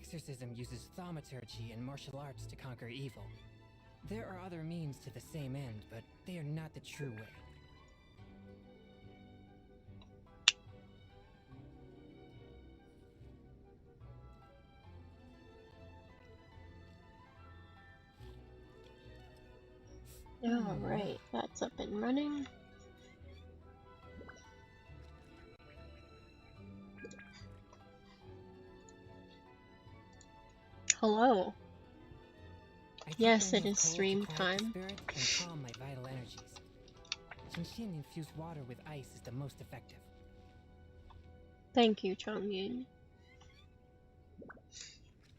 exorcism uses thaumaturgy and martial arts to conquer evil. There are other means to the same end, but they are not the true way. Alright, that's up and running. Hello. Yes, it is stream time. And calm my vital energies. Shinshin infused water with ice is the most effective. Thank you, Chongyun.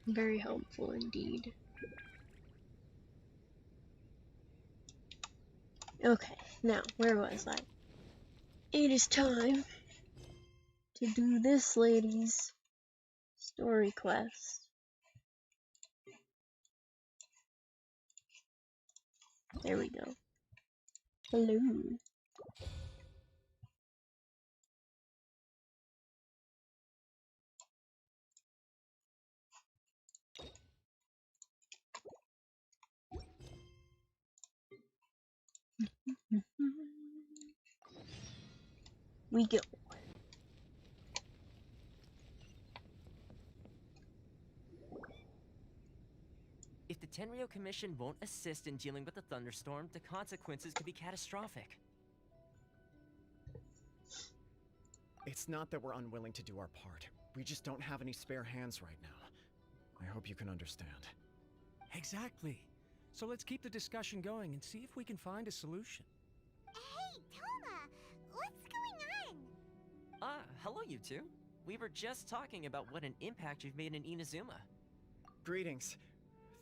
Very helpful indeed. Okay, now, where was I? It is time to do this lady's story quest. There we go. Hello. We go. If the Tenryo Commission won't assist in dealing with the thunderstorm, the consequences could be catastrophic. It's not that we're unwilling to do our part. We just don't have any spare hands right now. I hope you can understand. Exactly. So let's keep the discussion going and see if we can find a solution. Hey, Toma! What's going on? Hello you two. We were just talking about what an impact you've made in Inazuma. Greetings.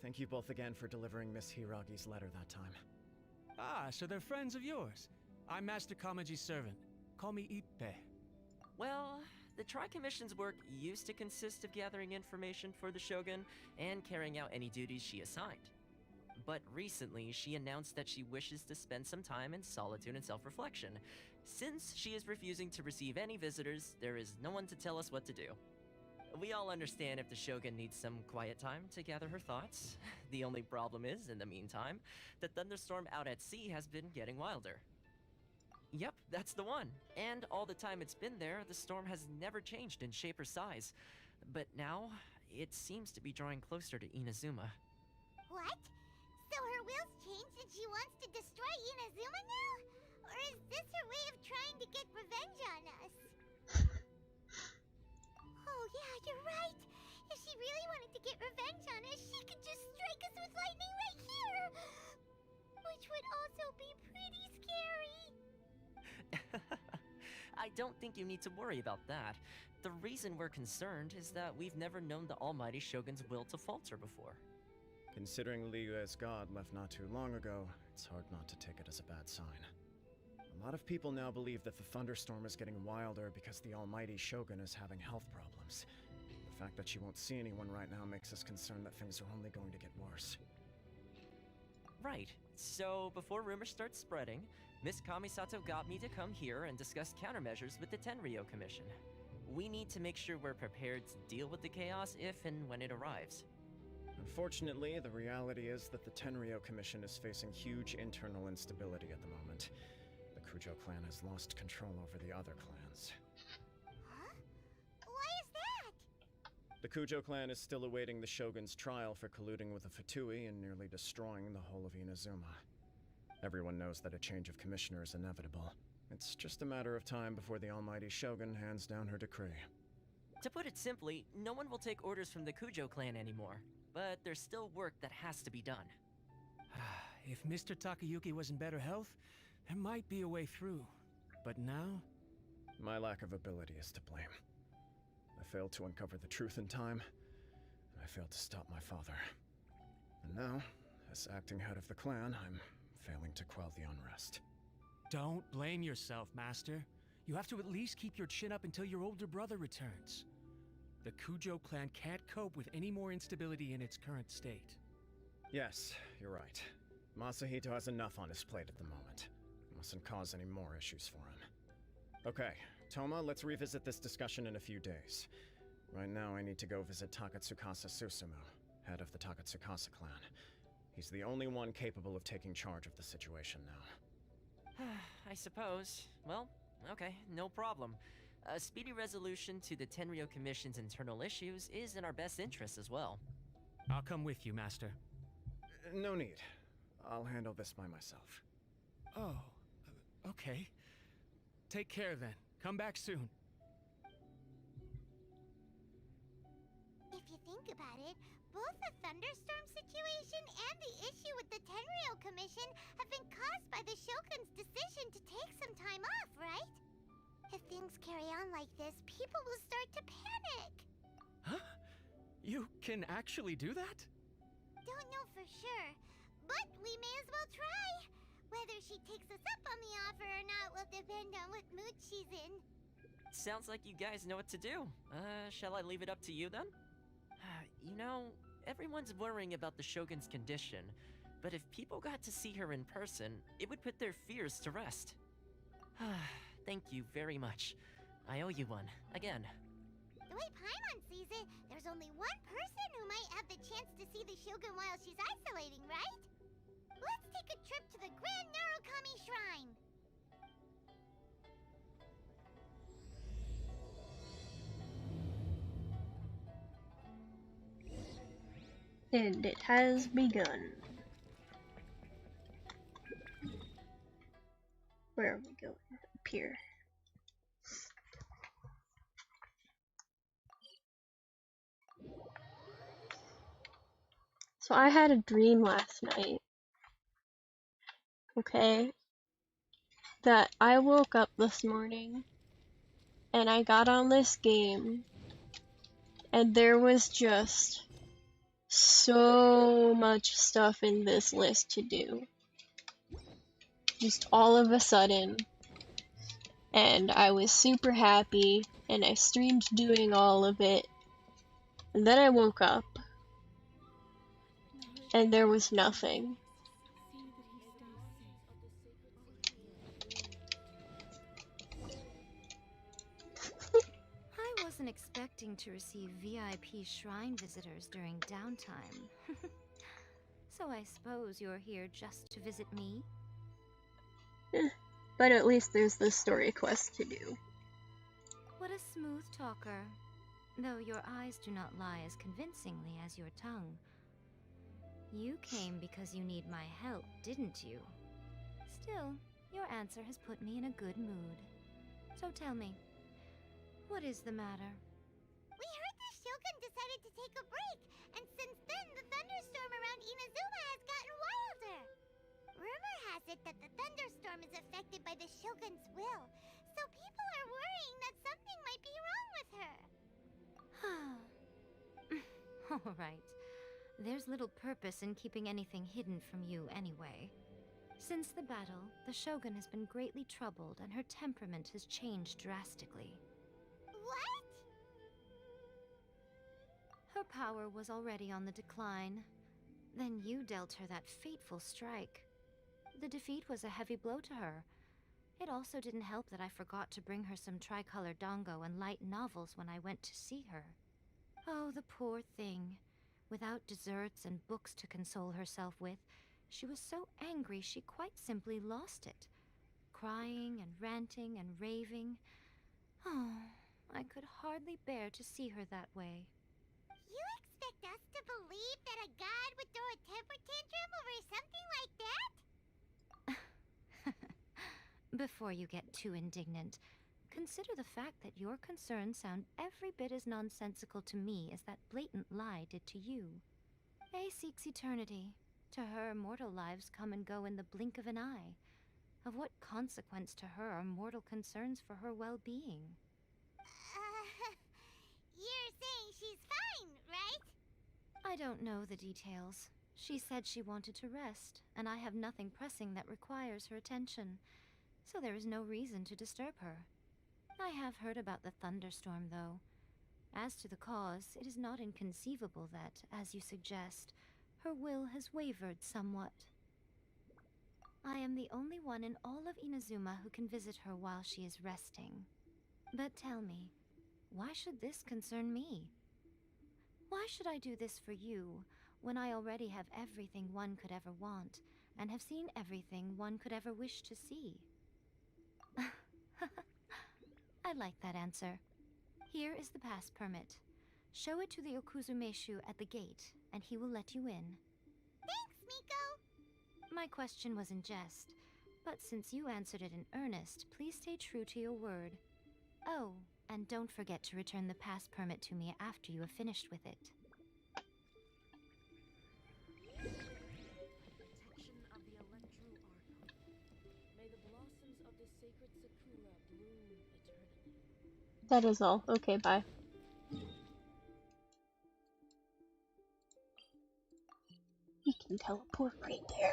Thank you both again for delivering Miss Hiragi's letter that time. Ah, so they're friends of yours. I'm Master Kamaji's servant. Call me Ippe. Well, the Tri-Commission's work used to consist of gathering information for the Shogun and carrying out any duties she assigned. But recently, she announced that she wishes to spend some time in solitude and self-reflection. Since she is refusing to receive any visitors, there is no one to tell us what to do. We all understand if the Shogun needs some quiet time to gather her thoughts. The only problem is, in the meantime, the thunderstorm out at sea has been getting wilder. Yep, that's the one. And all the time it's been there, the storm has never changed in shape or size. But now, it seems to be drawing closer to Inazuma. What? So her will's changed and she wants to destroy Inazuma now? Or is this her way of trying to get revenge on us? Oh yeah, you're right. If she really wanted to get revenge on us, she could just strike us with lightning right here. Which would also be pretty scary. I don't think you need to worry about that. The reason we're concerned is that we've never known the almighty Shogun's will to falter before. Considering Liu as god left not too long ago, it's hard not to take it as a bad sign. A lot of people now believe that the thunderstorm is getting wilder because the almighty Shogun is having health problems. The fact that she won't see anyone right now makes us concerned that things are only going to get worse. Right. So, before rumors start spreading, Miss Kamisato got me to come here and discuss countermeasures with the Tenryo Commission. We need to make sure we're prepared to deal with the chaos if and when it arrives. Unfortunately, the reality is that the Tenryo Commission is facing huge internal instability at the moment. The Kujo clan has lost control over the other clans. Huh? Why is that? The Kujo clan is still awaiting the Shogun's trial for colluding with the Fatui and nearly destroying the whole of Inazuma. Everyone knows that a change of commissioner is inevitable. It's just a matter of time before the almighty Shogun hands down her decree. To put it simply, no one will take orders from the Kujo clan anymore. But there's still work that has to be done. If Mr. Takayuki was in better health, there might be a way through. But now? My lack of ability is to blame. I failed to uncover the truth in time, and I failed to stop my father. And now, as acting head of the clan, I'm failing to quell the unrest. Don't blame yourself, Master. You have to at least keep your chin up until your older brother returns. The Kujo clan can't cope with any more instability in its current state. Yes, you're right. Masahito has enough on his plate at the moment. Mustn't cause any more issues for him. Okay, Toma, let's revisit this discussion in a few days. Right now, I need to go visit Takatsukasa Susumu, head of the Takatsukasa clan. He's the only one capable of taking charge of the situation now. I suppose. Well, okay, no problem. A speedy resolution to the Tenryo Commission's internal issues is in our best interest as well. I'll come with you, Master. No need. I'll handle this by myself. Oh, okay. Take care then. Come back soon. If you think about it, both the thunderstorm situation and the issue with the Tenryo Commission have been caused by the Shogun's decision to take some time off, right? If things carry on like this, people will start to panic. Huh? You can actually do that? Don't know for sure, but we may as well try. Whether she takes us up on the offer or not will depend on what mood she's in. Sounds like you guys know what to do. Shall I leave it up to you then? You know, everyone's worrying about the Shogun's condition, but if people got to see her in person, it would put their fears to rest. Thank you very much. I owe you one, again. The way Paimon sees it, there's only one person who might have the chance to see the Shogun while she's isolating, right? Let's take a trip to the Grand Narukami Shrine! And it has begun. Where are we going? Up here. So I had a dream last night, okay, that I woke up this morning and I got on this game and there was just so much stuff in this list to do. Just all of a sudden. And I was super happy and I streamed doing all of it. And then I woke up and there was nothing. I wasn't expecting to receive VIP shrine visitors during downtime. So I suppose you're here just to visit me? But at least there's the story quest to do. What a smooth talker. Though your eyes do not lie as convincingly as your tongue. You came because you need my help, didn't you? Still, your answer has put me in a good mood. So tell me, what is the matter? We heard the Shogun decided to take a break, and since then the thunderstorm around Inazuma has gotten wilder. Rumor has it that the thunderstorm is affected by the Shogun's will, so people are worrying that something might be wrong with her. All right. There's little purpose in keeping anything hidden from you anyway. Since the battle, the Shogun has been greatly troubled and her temperament has changed drastically. What? Her power was already on the decline. Then you dealt her that fateful strike. The defeat was a heavy blow to her. It also didn't help that I forgot to bring her some tricolor dango and light novels when I went to see her. Oh, the poor thing. Without desserts and books to console herself with, she was so angry she quite simply lost it. Crying and ranting and raving. Oh, I could hardly bear to see her that way. You expect us to believe that a god would throw a temper tantrum over something like that? Before you get too indignant, consider the fact that your concerns sound every bit as nonsensical to me as that blatant lie did to you. A seeks eternity. To her, mortal lives come and go in the blink of an eye. Of what consequence to her are mortal concerns for her well-being? You're saying she's fine, right? I don't know the details. She said she wanted to rest, and I have nothing pressing that requires her attention, so there is no reason to disturb her. I have heard about the thunderstorm, though. As to the cause, it is not inconceivable that, as you suggest, her will has wavered somewhat. I am the only one in all of Inazuma who can visit her while she is resting. But tell me, Why should this concern me? Why should I do this for you, when I already have everything one could ever want, and have seen everything one could ever wish to see? I like that answer. Here is the pass permit. Show it to the Okuzumeshu at the gate, and he will let you in. Thanks, Miko! My question was in jest, but since you answered it in earnest, please stay true to your word. Oh, and don't forget to return the pass permit to me after you have finished with it. Protection of the Electro Archon. May the blossoms of the sacred Sakura bloom eternally. That is all. Okay, bye. He can teleport right there.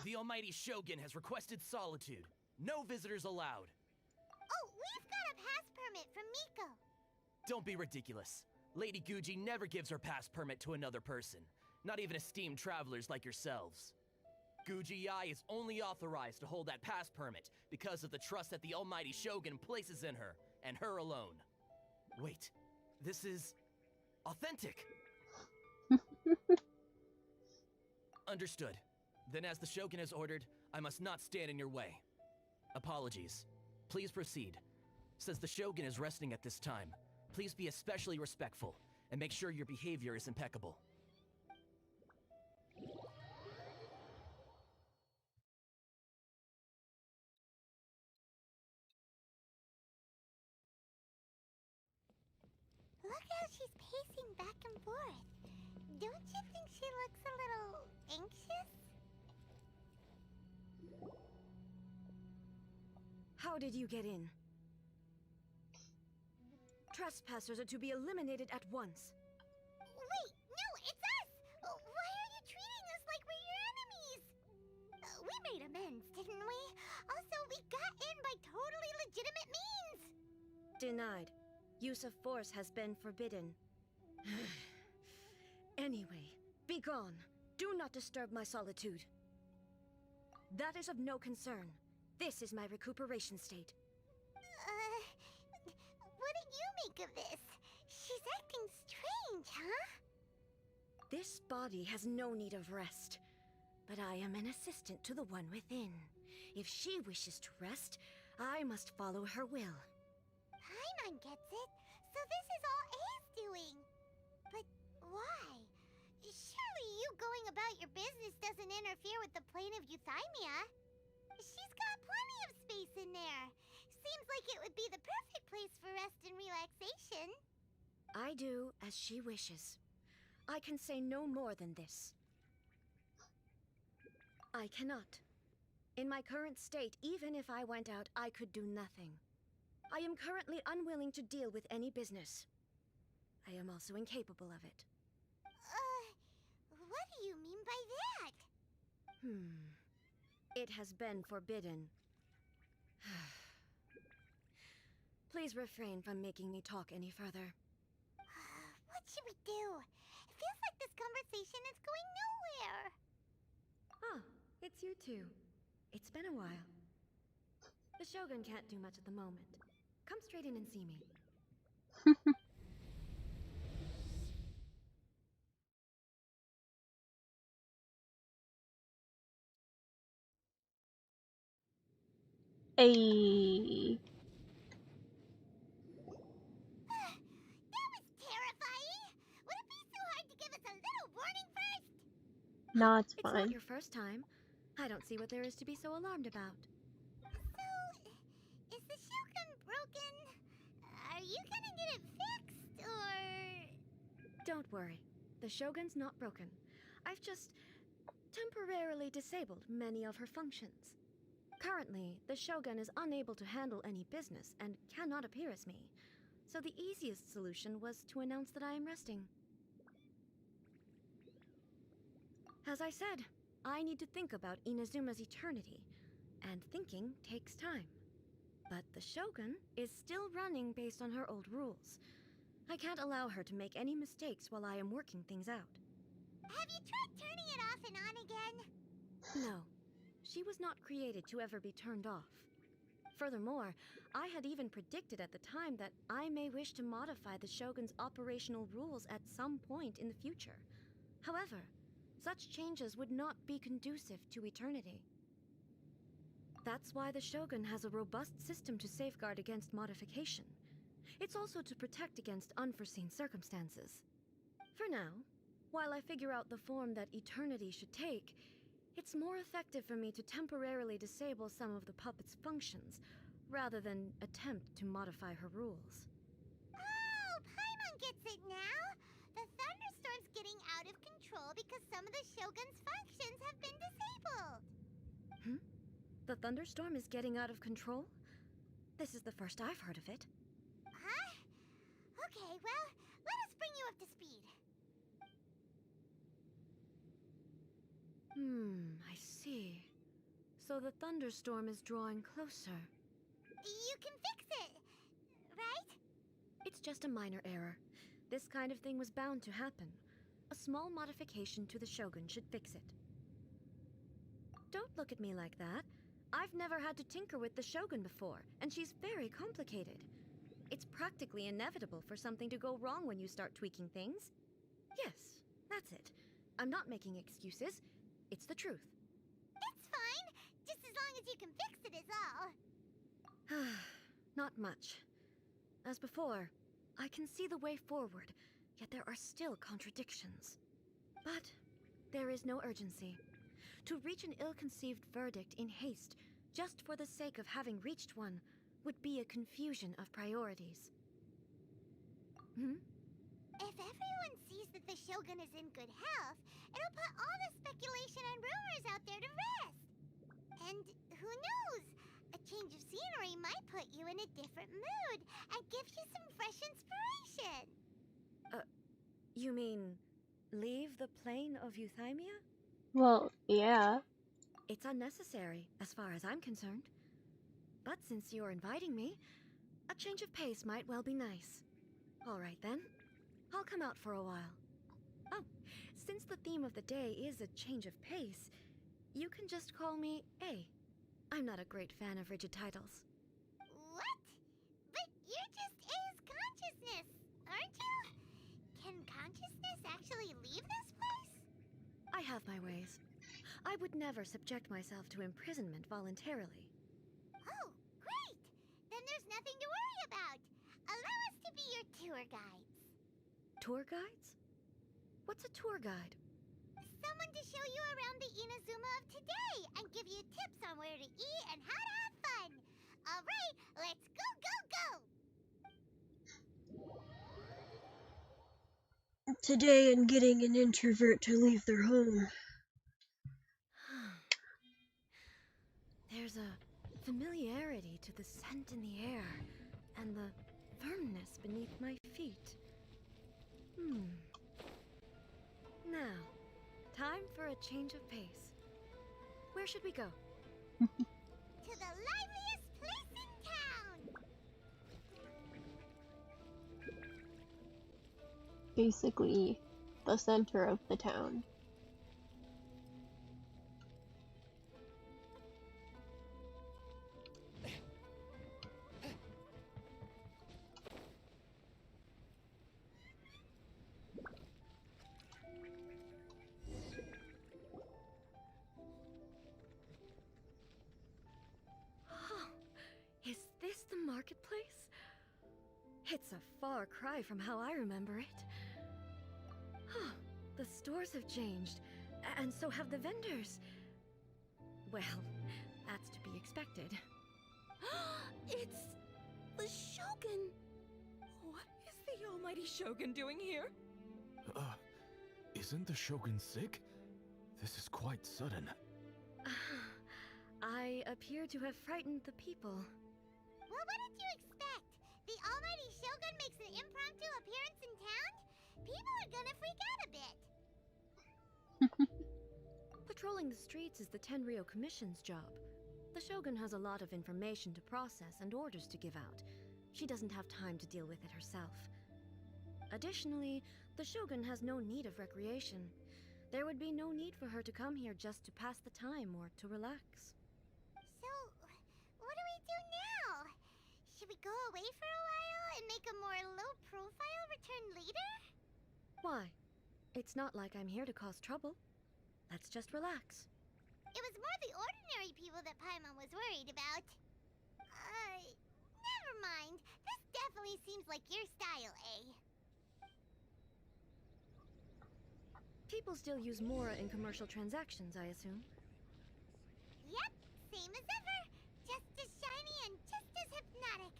The Almighty Shogun has requested solitude. No visitors allowed. Oh, we've got a pass permit from Miko. Don't be ridiculous. Lady Guji never gives her pass permit to another person, not even esteemed travelers like yourselves. Guji Ai is only authorized to hold that pass permit because of the trust that the Almighty Shogun places in her, and her alone. Wait, this is authentic. Understood. Then as the Shogun has ordered, I must not stand in your way. Apologies. Please proceed. Since the Shogun is resting at this time, please be especially respectful, and make sure your behavior is impeccable. Look how she's pacing back and forth. Don't you think she looks a little anxious? How did you get in? Trespassers are to be eliminated at once. Wait, no, it's us! Why are you treating us like we're your enemies? We made amends, didn't we? Also, we got in by totally legitimate means! Denied. Use of force has been forbidden. Anyway, be gone. Do not disturb my solitude. That is of no concern. This is my recuperation state. What do you make of this? She's acting strange, huh? This body has no need of rest, but I am an assistant to the one within. If she wishes to rest, I must follow her will. Paimon gets it, so this is all A's doing. But why? Surely you going about your business doesn't interfere with the plane of Euthymia. She's got plenty of space in there. Seems like it would be the perfect place for rest and relaxation. I do as she wishes. I can say no more than this. I cannot. In my current state, even if I went out, I could do nothing. I am currently unwilling to deal with any business. I am also incapable of it. What do you mean by that? It has been forbidden. Please refrain from making me talk any further. What should we do? It feels like this conversation is going nowhere. Ah, it's you two. It's been a while. The Shogun can't do much at the moment. Come straight in and see me. Ayy. That was terrifying! Would it be so hard to give us a little warning first? Nah, it's It's fine. not your first time. I don't see what there is to be so alarmed about. So, is the Shogun broken? Are you gonna get it fixed, or... Don't worry. The Shogun's not broken. I've just temporarily disabled many of her functions. Currently, the Shogun is unable to handle any business and cannot appear as me. So the easiest solution was to announce that I am resting. As I said, I need to think about Inazuma's eternity, and thinking takes time. But the Shogun is still running based on her old rules. I can't allow her to make any mistakes while I am working things out. Have you tried turning it off and on again? No. she was not created to ever be turned off. Furthermore, I had even predicted at the time that I may wish to modify the Shogun's operational rules at some point in the future. However, such changes would not be conducive to eternity. That's why the Shogun has a robust system to safeguard against modification. It's also to protect against unforeseen circumstances. For now, while I figure out the form that eternity should take, it's more effective for me to temporarily disable some of the puppet's functions, rather than attempt to modify her rules. Oh, Paimon gets it now! The thunderstorm's getting out of control because some of the Shogun's functions have been disabled! The thunderstorm is getting out of control? This is the first I've heard of it. Huh? Okay, well, let us bring you up to speed. I see. So the thunderstorm is drawing closer. You can fix it, right? It's just a minor error. This kind of thing was bound to happen. A small modification to the Shogun should fix it. Don't look at me like that. I've never had to tinker with the Shogun before, and she's very complicated. It's practically inevitable for something to go wrong when you start tweaking things. Yes, that's it. I'm not making excuses. It's the truth. It's fine, just as long as you can fix it is all. Not much. As before, I can see the way forward, yet there are still contradictions. But there is no urgency. To reach an ill-conceived verdict in haste, just for the sake of having reached one, would be a confusion of priorities. If everyone sees that the Shogun is in good health, it'll put all the speculation and rumors out there to rest. And who knows? A change of scenery might put you in a different mood and give you some fresh inspiration. You mean, leave the plane of Euthymia? Well, yeah. It's unnecessary, as far as I'm concerned. But since you're inviting me, a change of pace might well be nice. All right then, I'll come out for a while. Oh, since the theme of the day is a change of pace, you can just call me A. I'm not a great fan of rigid titles. What? But you're just A's consciousness, aren't you? Can consciousness actually leave this place? I have my ways. I would never subject myself to imprisonment voluntarily. Oh, great! Then there's nothing to worry about. Allow us to be your tour guides. Tour guides? What's a tour guide? Someone to show you around the Inazuma of today and give you tips on where to eat and how to have fun. All right, let's go, go, go! Today in getting an introvert to leave their home. There's a familiarity to the scent in the air and the firmness beneath my feet. Now, time for a change of pace. Where should we go? To the liveliest place in town! Basically, the center of the town. Is this the marketplace? It's a far cry from how I remember it. The stores have changed, and so have the vendors. Well, that's to be expected. It's the Shogun! What is the almighty Shogun doing here? Isn't the Shogun sick? This is quite sudden. I appear to have frightened the people. Well, what did you expect? The almighty Shogun makes an impromptu appearance in town? People are gonna freak out a bit. Patrolling the streets is the Tenryou Commission's job. The Shogun has a lot of information to process and orders to give out. She doesn't have time to deal with it herself. Additionally, the Shogun has no need of recreation. There would be no need for her to come here just to pass the time or to relax. So, what do we do now? Should we go away for a while and make a more low-profile return later? Why? It's not like I'm here to cause trouble. Let's just relax. It was more the ordinary people that Paimon was worried about. Never mind. This definitely seems like your style, eh? People still use Mora in commercial transactions, I assume. Yep, same as ever. Just as shiny and just as hypnotic.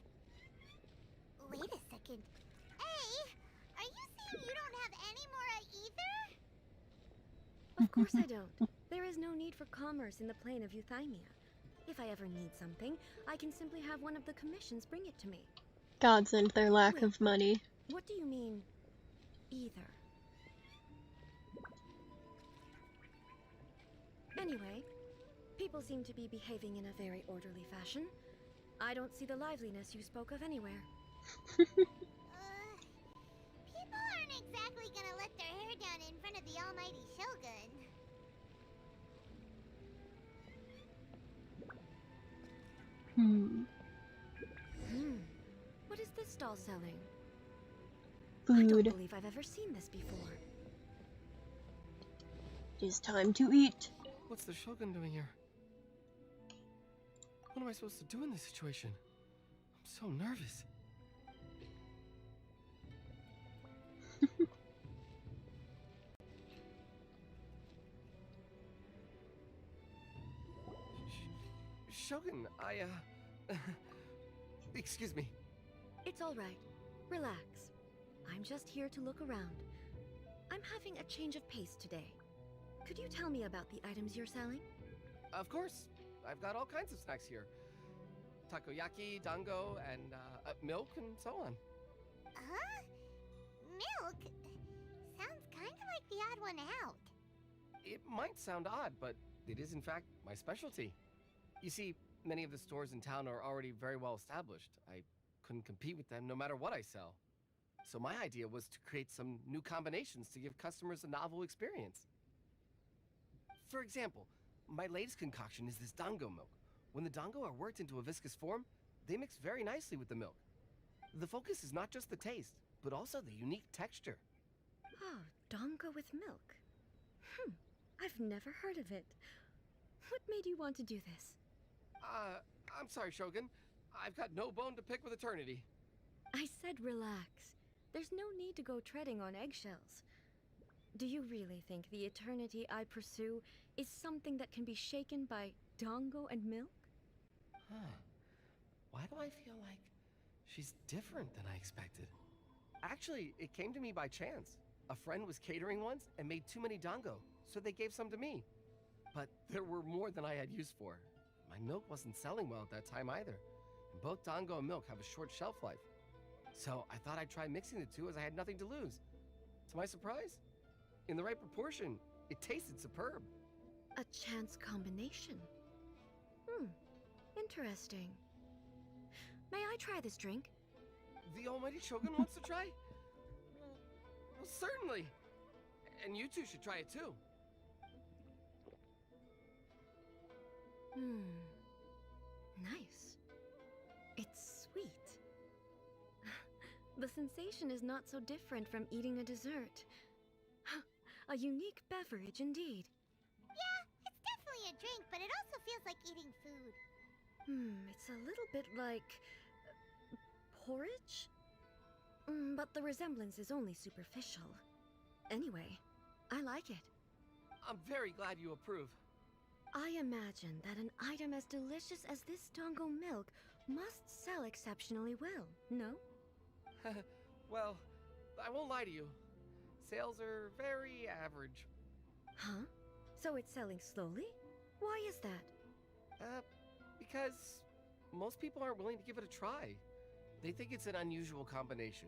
Wait a second. Hey, are you saying you don't have any Mora either? Of course I don't. There is no need for commerce in the plane of Euthymia. If I ever need something, I can simply have one of the commissions bring it to me. Gods and their lack of money. What do you mean, either? Anyway, people seem to be behaving in a very orderly fashion. I don't see the liveliness you spoke of anywhere. People aren't exactly gonna let their hair down in front of the almighty Shogun. What is this stall selling? I Food. don't believe I've ever seen this before. It is time to eat. What's the Shogun doing here? What am I supposed to do in this situation? I'm so nervous. Shogun, excuse me. It's all right. Relax. I'm just here to look around. I'm having a change of pace today. Could you tell me about the items you're selling? Of course. I've got all kinds of snacks here. Takoyaki, dango, and milk, and so on. Huh? Milk? Sounds kind of like the odd one out. It might sound odd, but it is in fact my specialty. You see, many of the stores in town are already very well established. I couldn't compete with them no matter what I sell. So my idea was to create some new combinations to give customers a novel experience. For example, my latest concoction is this dango milk. When the dango are worked into a viscous form, they mix very nicely with the milk. The focus is not just the taste, but also the unique texture. Oh, dango with milk. I've never heard of it. What made you want to do this? I'm sorry, Shogun. I've got no bone to pick with eternity. I said relax. There's no need to go treading on eggshells. Do you really think the eternity I pursue is something that can be shaken by dango and milk? Huh. Why do I feel like she's different than I expected? Actually, it came to me by chance. A friend was catering once and made too many dango, so they gave some to me. But there were more than I had use for. My milk wasn't selling well at that time either. And both dango and milk have a short shelf life. So I thought I'd try mixing the two as I had nothing to lose. To my surprise, in the right proportion, it tasted superb. A chance combination. Interesting. May I try this drink? The almighty Shogun wants to try? Well, certainly. And you two should try it too. Nice. It's sweet. The sensation is not so different from eating a dessert. A unique beverage indeed. Yeah, it's definitely a drink, but it also feels like eating food. It's a little bit like porridge? But the resemblance is only superficial. Anyway, I like it. I'm very glad you approve. I imagine that an item as delicious as this dango milk must sell exceptionally well, no? Well, I won't lie to you. Sales are very average. Huh? So it's selling slowly? Why is that? Because most people aren't willing to give it a try. They think it's an unusual combination,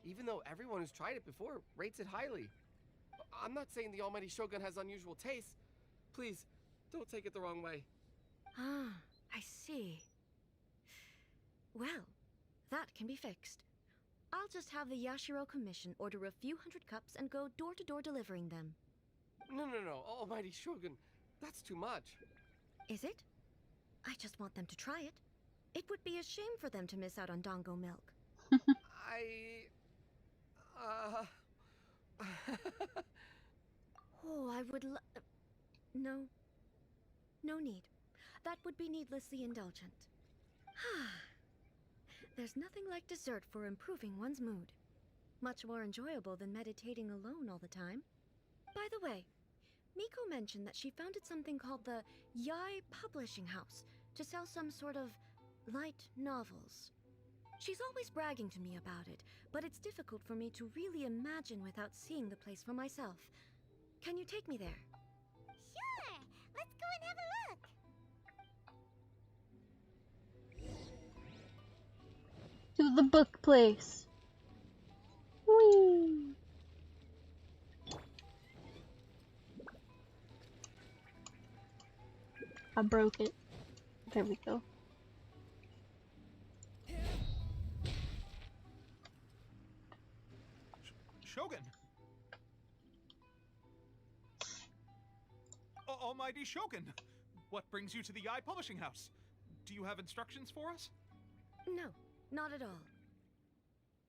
even though everyone who's tried it before rates it highly. I'm not saying the almighty Shogun has unusual tastes. Please, don't take it the wrong way. Ah, I see. Well, that can be fixed. I'll just have the Yashiro Commission order a few hundred cups and go door-to-door delivering them. No, Almighty Shogun. That's too much. Is it? I just want them to try it. It would be a shame for them to miss out on Dango milk. Oh, I would No. No need. That would be needlessly indulgent. There's nothing like dessert for improving one's mood. Much more enjoyable than meditating alone all the time. By the way, Miko mentioned that she founded something called the Yai Publishing House to sell some sort of light novels. She's always bragging to me about it, but it's difficult for me to really imagine without seeing the place for myself. Can you take me there? Sure! Let's go and have a look! To the book place. Whee! I broke it. There we go. Shogun! Almighty Shogun! What brings you to the Yai Publishing House? Do you have instructions for us? No, not at all.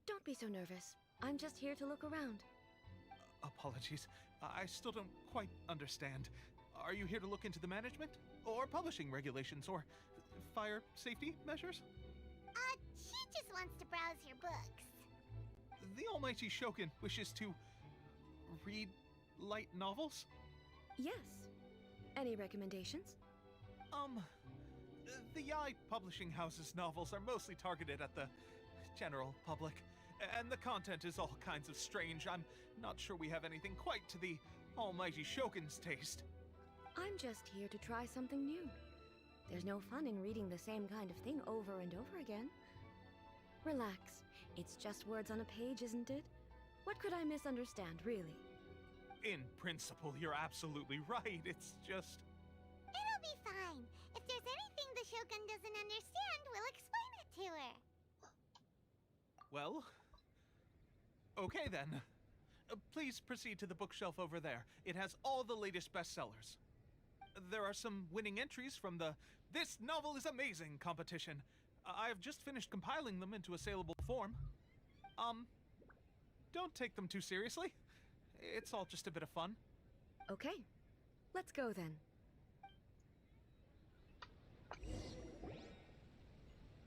Don't be so nervous. I'm just here to look around. Apologies. I still don't quite understand. Are you here to look into the management? Or publishing regulations? Or fire safety measures? She just wants to browse your books. The Almighty Shogun wishes to read light novels? Yes. Any recommendations? The Yai Publishing House's novels are mostly targeted at the general public, and the content is all kinds of strange. I'm not sure we have anything quite to the Almighty Shogun's taste. I'm just here to try something new. There's no fun in reading the same kind of thing over and over again. Relax. It's just words on a page, isn't it? What could I misunderstand, really? In principle, you're absolutely right. It's just... It'll be fine. If there's anything the Shogun doesn't understand, we'll explain it to her. Well... okay then. Please proceed to the bookshelf over there. It has all the latest bestsellers. There are some winning entries from the This Novel is Amazing competition. I've just finished compiling them into a saleable form. Don't take them too seriously. It's all just a bit of fun. Okay. Let's go then.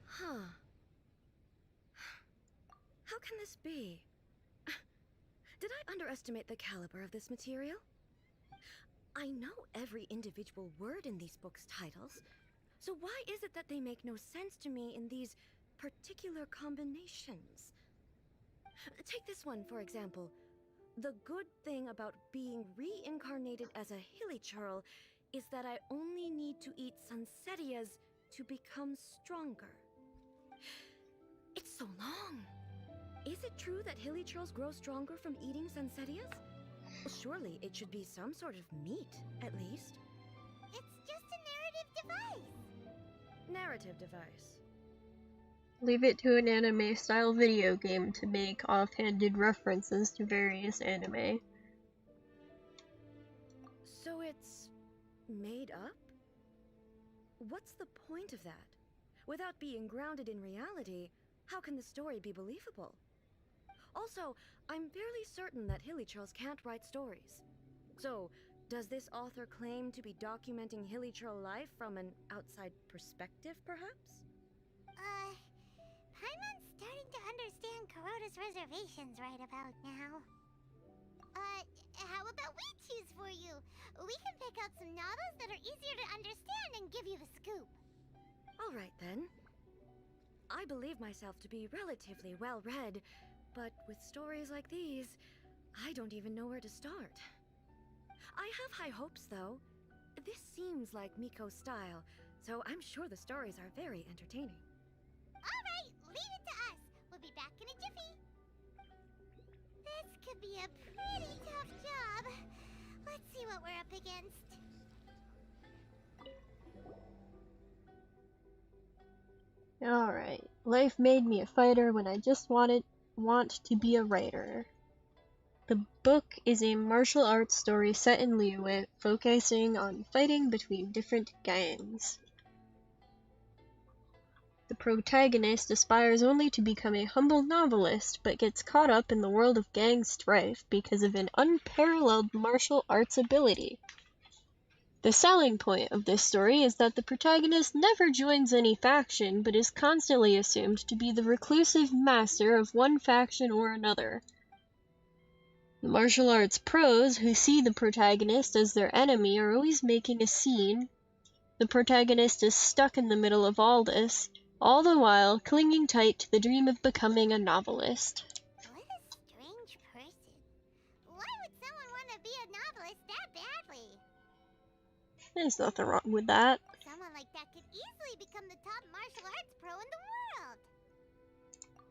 Huh. How can this be? Did I underestimate the caliber of this material? I know every individual word in these books' titles, so why is it that they make no sense to me in these particular combinations? Take this one, for example. The good thing about being reincarnated as a hilichurl is that I only need to eat sunsetias to become stronger. It's so long. Is it true that hilichurls grow stronger from eating sunsetias? Surely it should be some sort of meat, at least. It's just a narrative device. Narrative device. Leave it to an anime-style video game to make offhanded references to various anime. So it's made up? What's the point of that? Without being grounded in reality, how can the story be believable? Also, I'm fairly certain that hilichurls can't write stories. So, does this author claim to be documenting hilichurl life from an outside perspective, perhaps? Paimon's starting to understand Kuroda's reservations right about now. How about we choose for you? We can pick out some novels that are easier to understand and give you the scoop. All right, then. I believe myself to be relatively well-read, but with stories like these, I don't even know where to start. I have high hopes, though. This seems like Miko's style, so I'm sure the stories are very entertaining. All right, leave it to us. We'll be back in a jiffy. This could be a pretty tough job. Let's see what we're up against. Alright. Life made me a fighter when I just want to be a writer. The book is a martial arts story set in Liyue, focusing on fighting between different gangs. The protagonist aspires only to become a humble novelist, but gets caught up in the world of gang strife because of an unparalleled martial arts ability. The selling point of this story is that the protagonist never joins any faction, but is constantly assumed to be the reclusive master of one faction or another. The martial arts pros, who see the protagonist as their enemy, are always making a scene. The protagonist is stuck in the middle of all this, all the while clinging tight to the dream of becoming a novelist. What a strange person. Why would someone want to be a novelist that badly? There's nothing wrong with that. Someone like that could easily become the top martial arts pro in the world.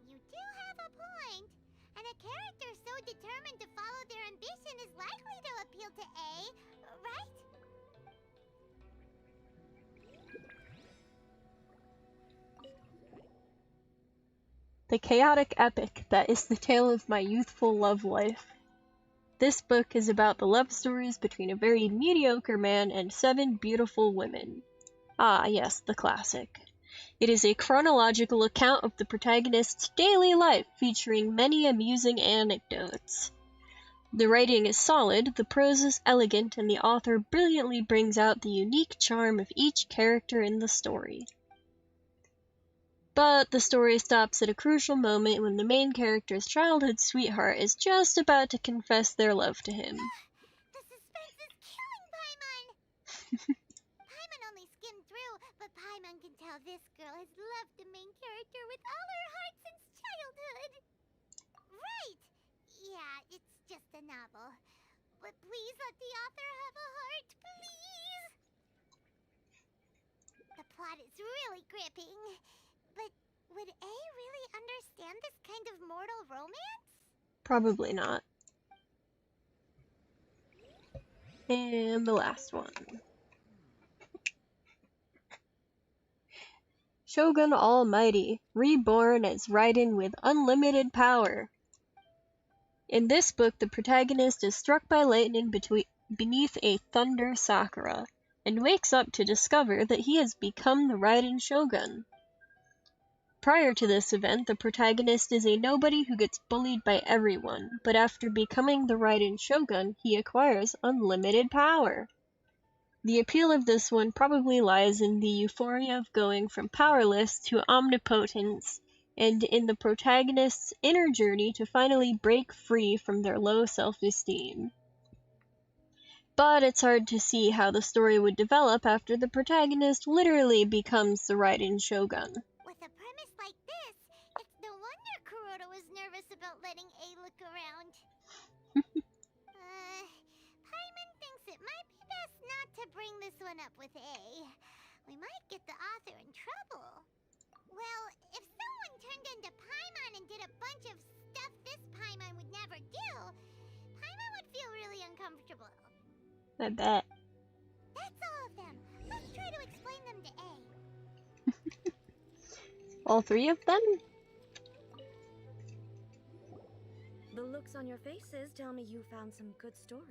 You do have a point. And a character so determined to follow their ambition is likely to appeal to A, right? The chaotic epic that is the tale of my youthful love life. This book is about the love stories between a very mediocre man and 7 beautiful women. Ah, yes, the classic. It is a chronological account of the protagonist's daily life, featuring many amusing anecdotes. The writing is solid, the prose is elegant, and the author brilliantly brings out the unique charm of each character in the story. But the story stops at a crucial moment when the main character's childhood sweetheart is just about to confess their love to him. The suspense is killing Paimon! Paimon only skimmed through, but Paimon can tell this girl has loved the main character with all her heart since childhood. Right! Yeah, it's just a novel. But please let the author have a heart, please! The plot is really gripping. But would A really understand this kind of mortal romance? Probably not. And the last one. Shogun Almighty, reborn as Raiden with unlimited power. In this book, the protagonist is struck by lightning beneath a thunder sakura, and wakes up to discover that he has become the Raiden Shogun. Prior to this event, the protagonist is a nobody who gets bullied by everyone, but after becoming the Raiden Shogun, he acquires unlimited power. The appeal of this one probably lies in the euphoria of going from powerless to omnipotence, and in the protagonist's inner journey to finally break free from their low self-esteem. But it's hard to see how the story would develop after the protagonist literally becomes the Raiden Shogun. With a premise like this, it's no wonder Kuroda was nervous about letting A look around. Paimon thinks it might be best not to bring this one up with A. We might get the author in trouble. Well, if someone turned into Paimon and did a bunch of stuff this Paimon would never do, Paimon would feel really uncomfortable. I bet. That's all of them. Let's try to explain them to A. All 3 of them? The looks on your faces tell me you found some good stories.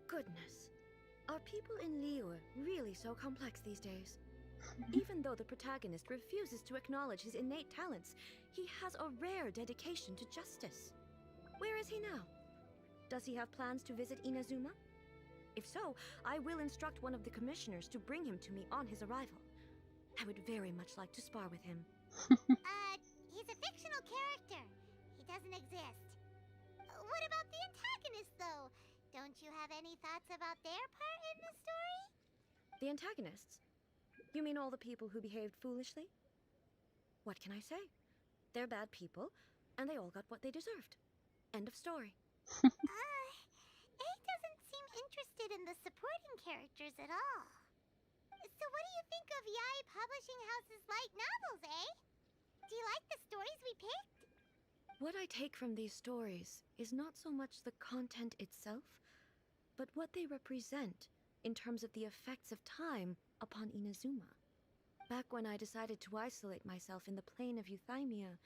Goodness. Are people in Liyue really so complex these days? Even though the protagonist refuses to acknowledge his innate talents, he has a rare dedication to justice. Where is he now? Does he have plans to visit Inazuma? If so, I will instruct one of the commissioners to bring him to me on his arrival. I would very much like to spar with him. He's a fictional character. He doesn't exist. What about the antagonist, though? Don't you have any thoughts about their part in the story? The antagonists? You mean all the people who behaved foolishly? What can I say? They're bad people, and they all got what they deserved. End of story. A doesn't seem interested in the supporting characters at all. So what do you think of Yae Publishing House's light novels, eh? Do you like the stories we picked? What I take from these stories is not so much the content itself, but what they represent in terms of the effects of time upon Inazuma. Back when I decided to isolate myself in the plane of Euthymia,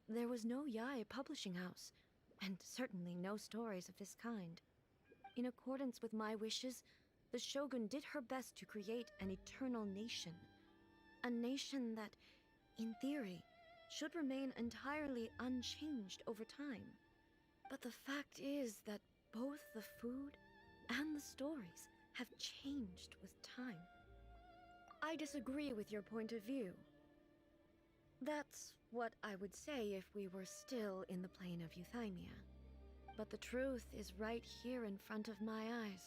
there was no Yae publishing house, and certainly no stories of this kind. In accordance with my wishes, the Shogun did her best to create an eternal nation. A nation that, in theory, should remain entirely unchanged over time. But the fact is that both the food and the stories have changed with time. I disagree with your point of view. That's what I would say if we were still in the plane of Euthymia. But the truth is right here in front of my eyes,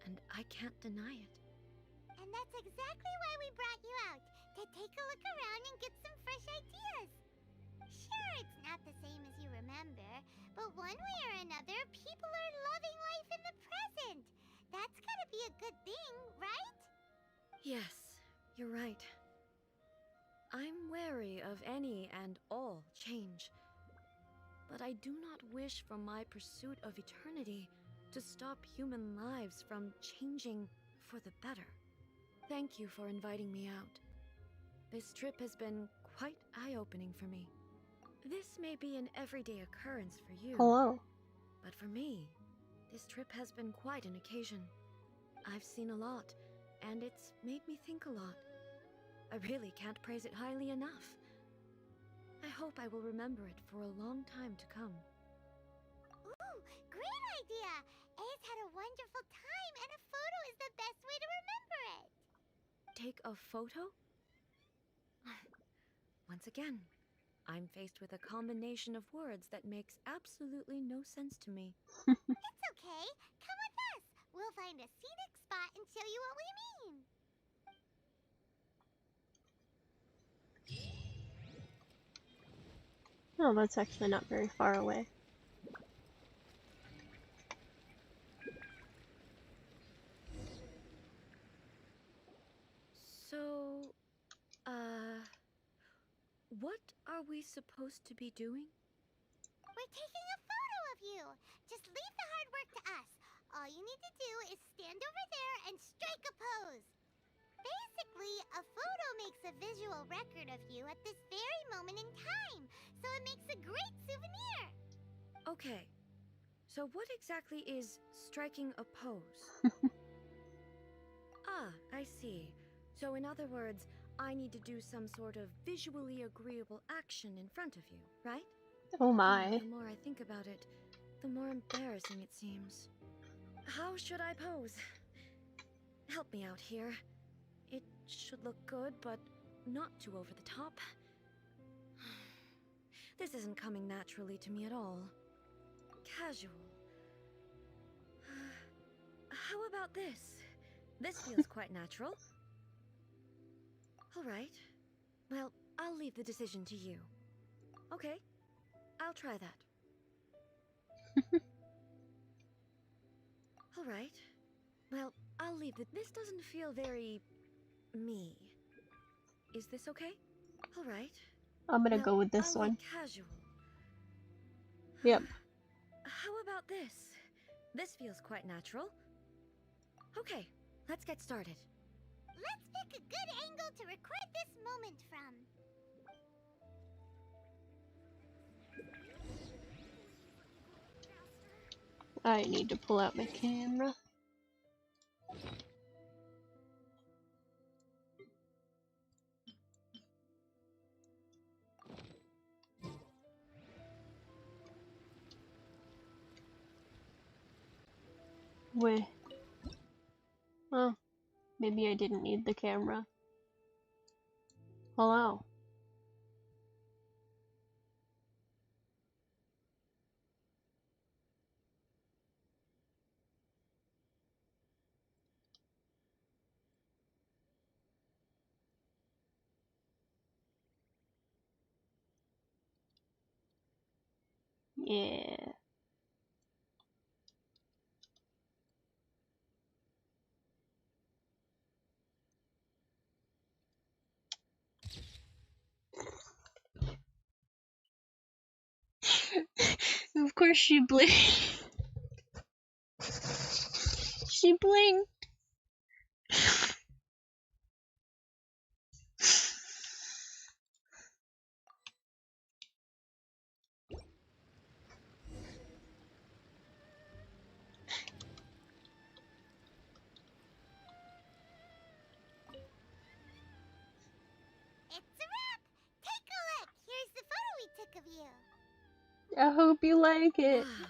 and I can't deny it. And that's exactly why we brought you out, to take a look around and get some fresh ideas. Sure, it's not the same as you remember, but one way or another, people are loving life in the present. That's gotta be a good thing, right? Yes, you're right. I'm wary of any and all change. But I do not wish for my pursuit of eternity to stop human lives from changing for the better. Thank you for inviting me out. This trip has been quite eye-opening for me. This may be an everyday occurrence for you. Hello. But for me, this trip has been quite an occasion. I've seen a lot, and it's made me think a lot. I really can't praise it highly enough. I hope I will remember it for a long time to come. Ooh, great idea! A's had a wonderful time, and a photo is the best way to remember it. Take a photo? Once again, I'm faced with a combination of words that makes absolutely no sense to me. It's okay. Come with us. We'll find a scenic spot and show you what we mean. Oh, that's actually not very far away. So, what are we supposed to be doing? We're taking a photo of you. Just leave the hard work to us. All you need to do is stand over there and strike a pose. Basically, a photo makes a visual record of you at this very moment in time, so it makes a great souvenir. Okay, so what exactly is striking a pose? Ah, I see. So in other words, I need to do some sort of visually agreeable action in front of you, right? Oh my. The more I think about it, the more embarrassing it seems. How should I pose? Help me out here. It should look good, but not too over the top. This isn't coming naturally to me at all. Casual. How about this? This feels quite natural. All right. Well, I'll leave the decision to you. Okay, I'll try that. All right. Well, I'll leave the... This doesn't feel very... me. Is this okay? All right. I'm gonna go with this I'll one. be casual. Yep. How about this? This feels quite natural. Okay, let's get started. Let's pick a good angle to record this moment from. I need to pull out my camera. Wait. Oh, maybe I didn't need the camera. Hello. Yeah. Of course she blinked. She blinked. I hope you like it. Wow.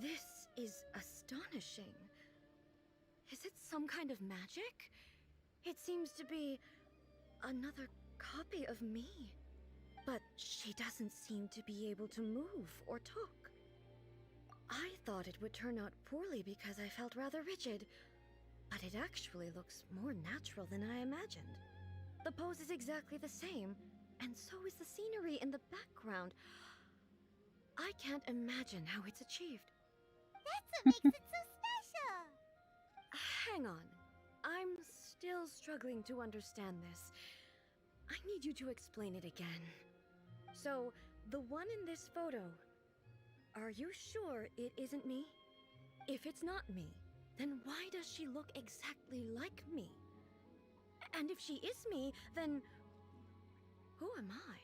This is astonishing. Is it some kind of magic? It seems to be another copy of me. But she doesn't seem to be able to move or talk. I thought it would turn out poorly because I felt rather rigid, but it actually looks more natural than I imagined. The pose is exactly the same, and so is the scenery in the background. I can't imagine how it's achieved. That's what makes it so special! Hang on. I'm still struggling to understand this. I need you to explain it again. So, the one in this photo, are you sure it isn't me? If it's not me, then why does she look exactly like me? And if she is me, then who am I?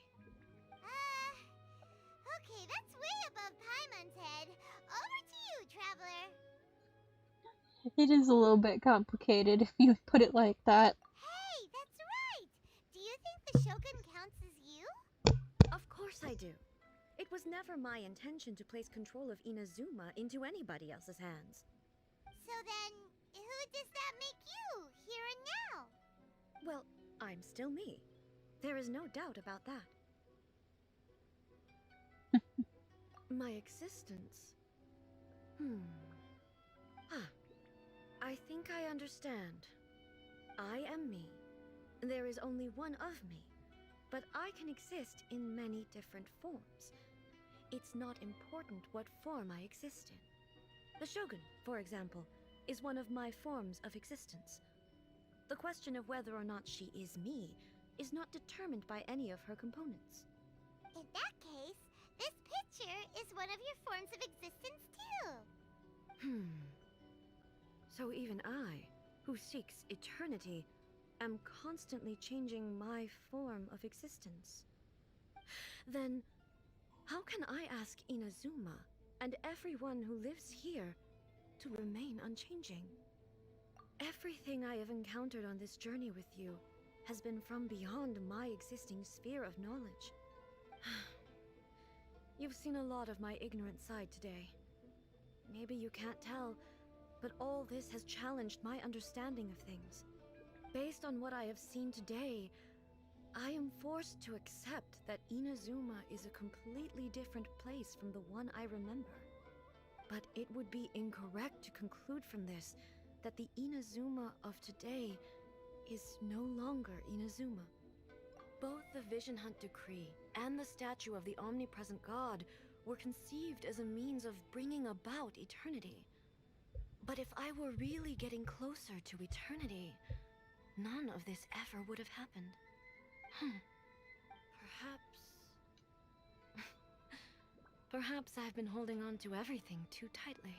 Okay, that's way above Paimon's head. Over to you, Traveler. It is a little bit complicated if you put it like that. Hey, that's right! Do you think the Shogun counts as you? Of course I do. It was never my intention to place control of Inazuma into anybody else's hands. So then, who does that make you, here and now? Well, I'm still me. There is no doubt about that. My existence. I think I understand. I am me. There is only one of me, but I can exist in many different forms. It's not important what form I exist in. The Shogun, for example, is one of my forms of existence. The question of whether or not she is me is not determined by any of her components. In that case, this picture is one of your forms of existence too. So even I, who seeks eternity, am constantly changing my form of existence. Then, how can I ask Inazuma and everyone who lives here to remain unchanging? Everything I have encountered on this journey with you has been from beyond my existing sphere of knowledge. You've seen a lot of my ignorant side today. Maybe you can't tell, but all this has challenged my understanding of things. Based on what I have seen today, I am forced to accept that Inazuma is a completely different place from the one I remember. But it would be incorrect to conclude from this that the Inazuma of today is no longer Inazuma. Both the Vision Hunt Decree and the statue of the omnipresent god were conceived as a means of bringing about eternity. But if I were really getting closer to eternity, none of this ever would have happened. Perhaps I've been holding on to everything too tightly.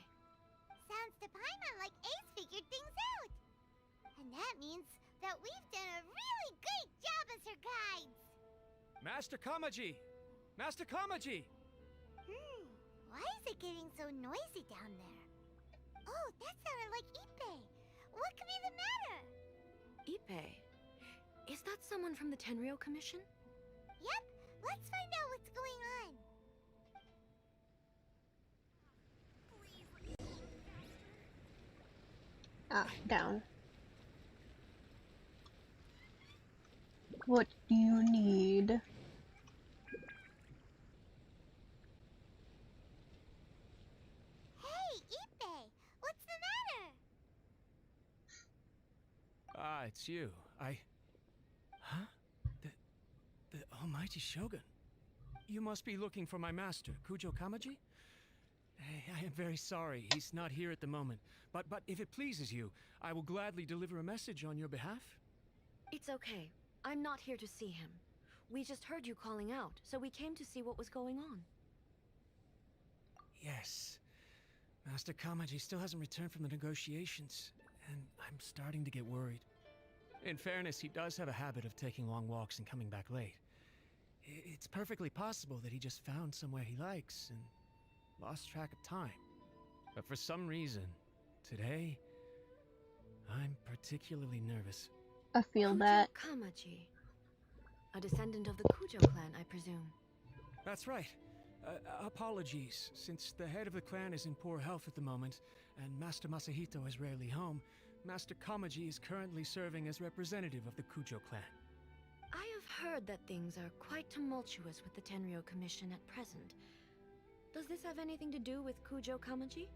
Sounds to Paimon like Ace figured things out. And that means that we've done a really great job as her guides. Master Kamaji! Master Kamaji! Why is it getting so noisy down there? Oh, that sounded like Ippei. What could be the matter? Ippei? Is that someone from the Tenryou Commission? Yep, let's find out what's going on. Down. What do you need? Hey, Ippei, what's the matter? Ah, it's you. Huh? The Almighty Shogun. You must be looking for my master, Kujo Kamaji? I am very sorry, he's not here at the moment. But if it pleases you, I will gladly deliver a message on your behalf. It's okay. I'm not here to see him. We just heard you calling out, so we came to see what was going on. Yes. Master Kamaji still hasn't returned from the negotiations, and I'm starting to get worried. In fairness, he does have a habit of taking long walks and coming back late. It's perfectly possible that he just found somewhere he likes and lost track of time. But for some reason, today, I'm particularly nervous. I feel Kujo that. Kamaji. A descendant of the Kujo clan, I presume. That's right. Apologies. Since the head of the clan is in poor health at the moment, and Master Masahito is rarely home, Master Kamaji is currently serving as representative of the Kujo clan. I have heard that things are quite tumultuous with the Tenryo Commission at present. Does this have anything to do with Kujo Kamaji?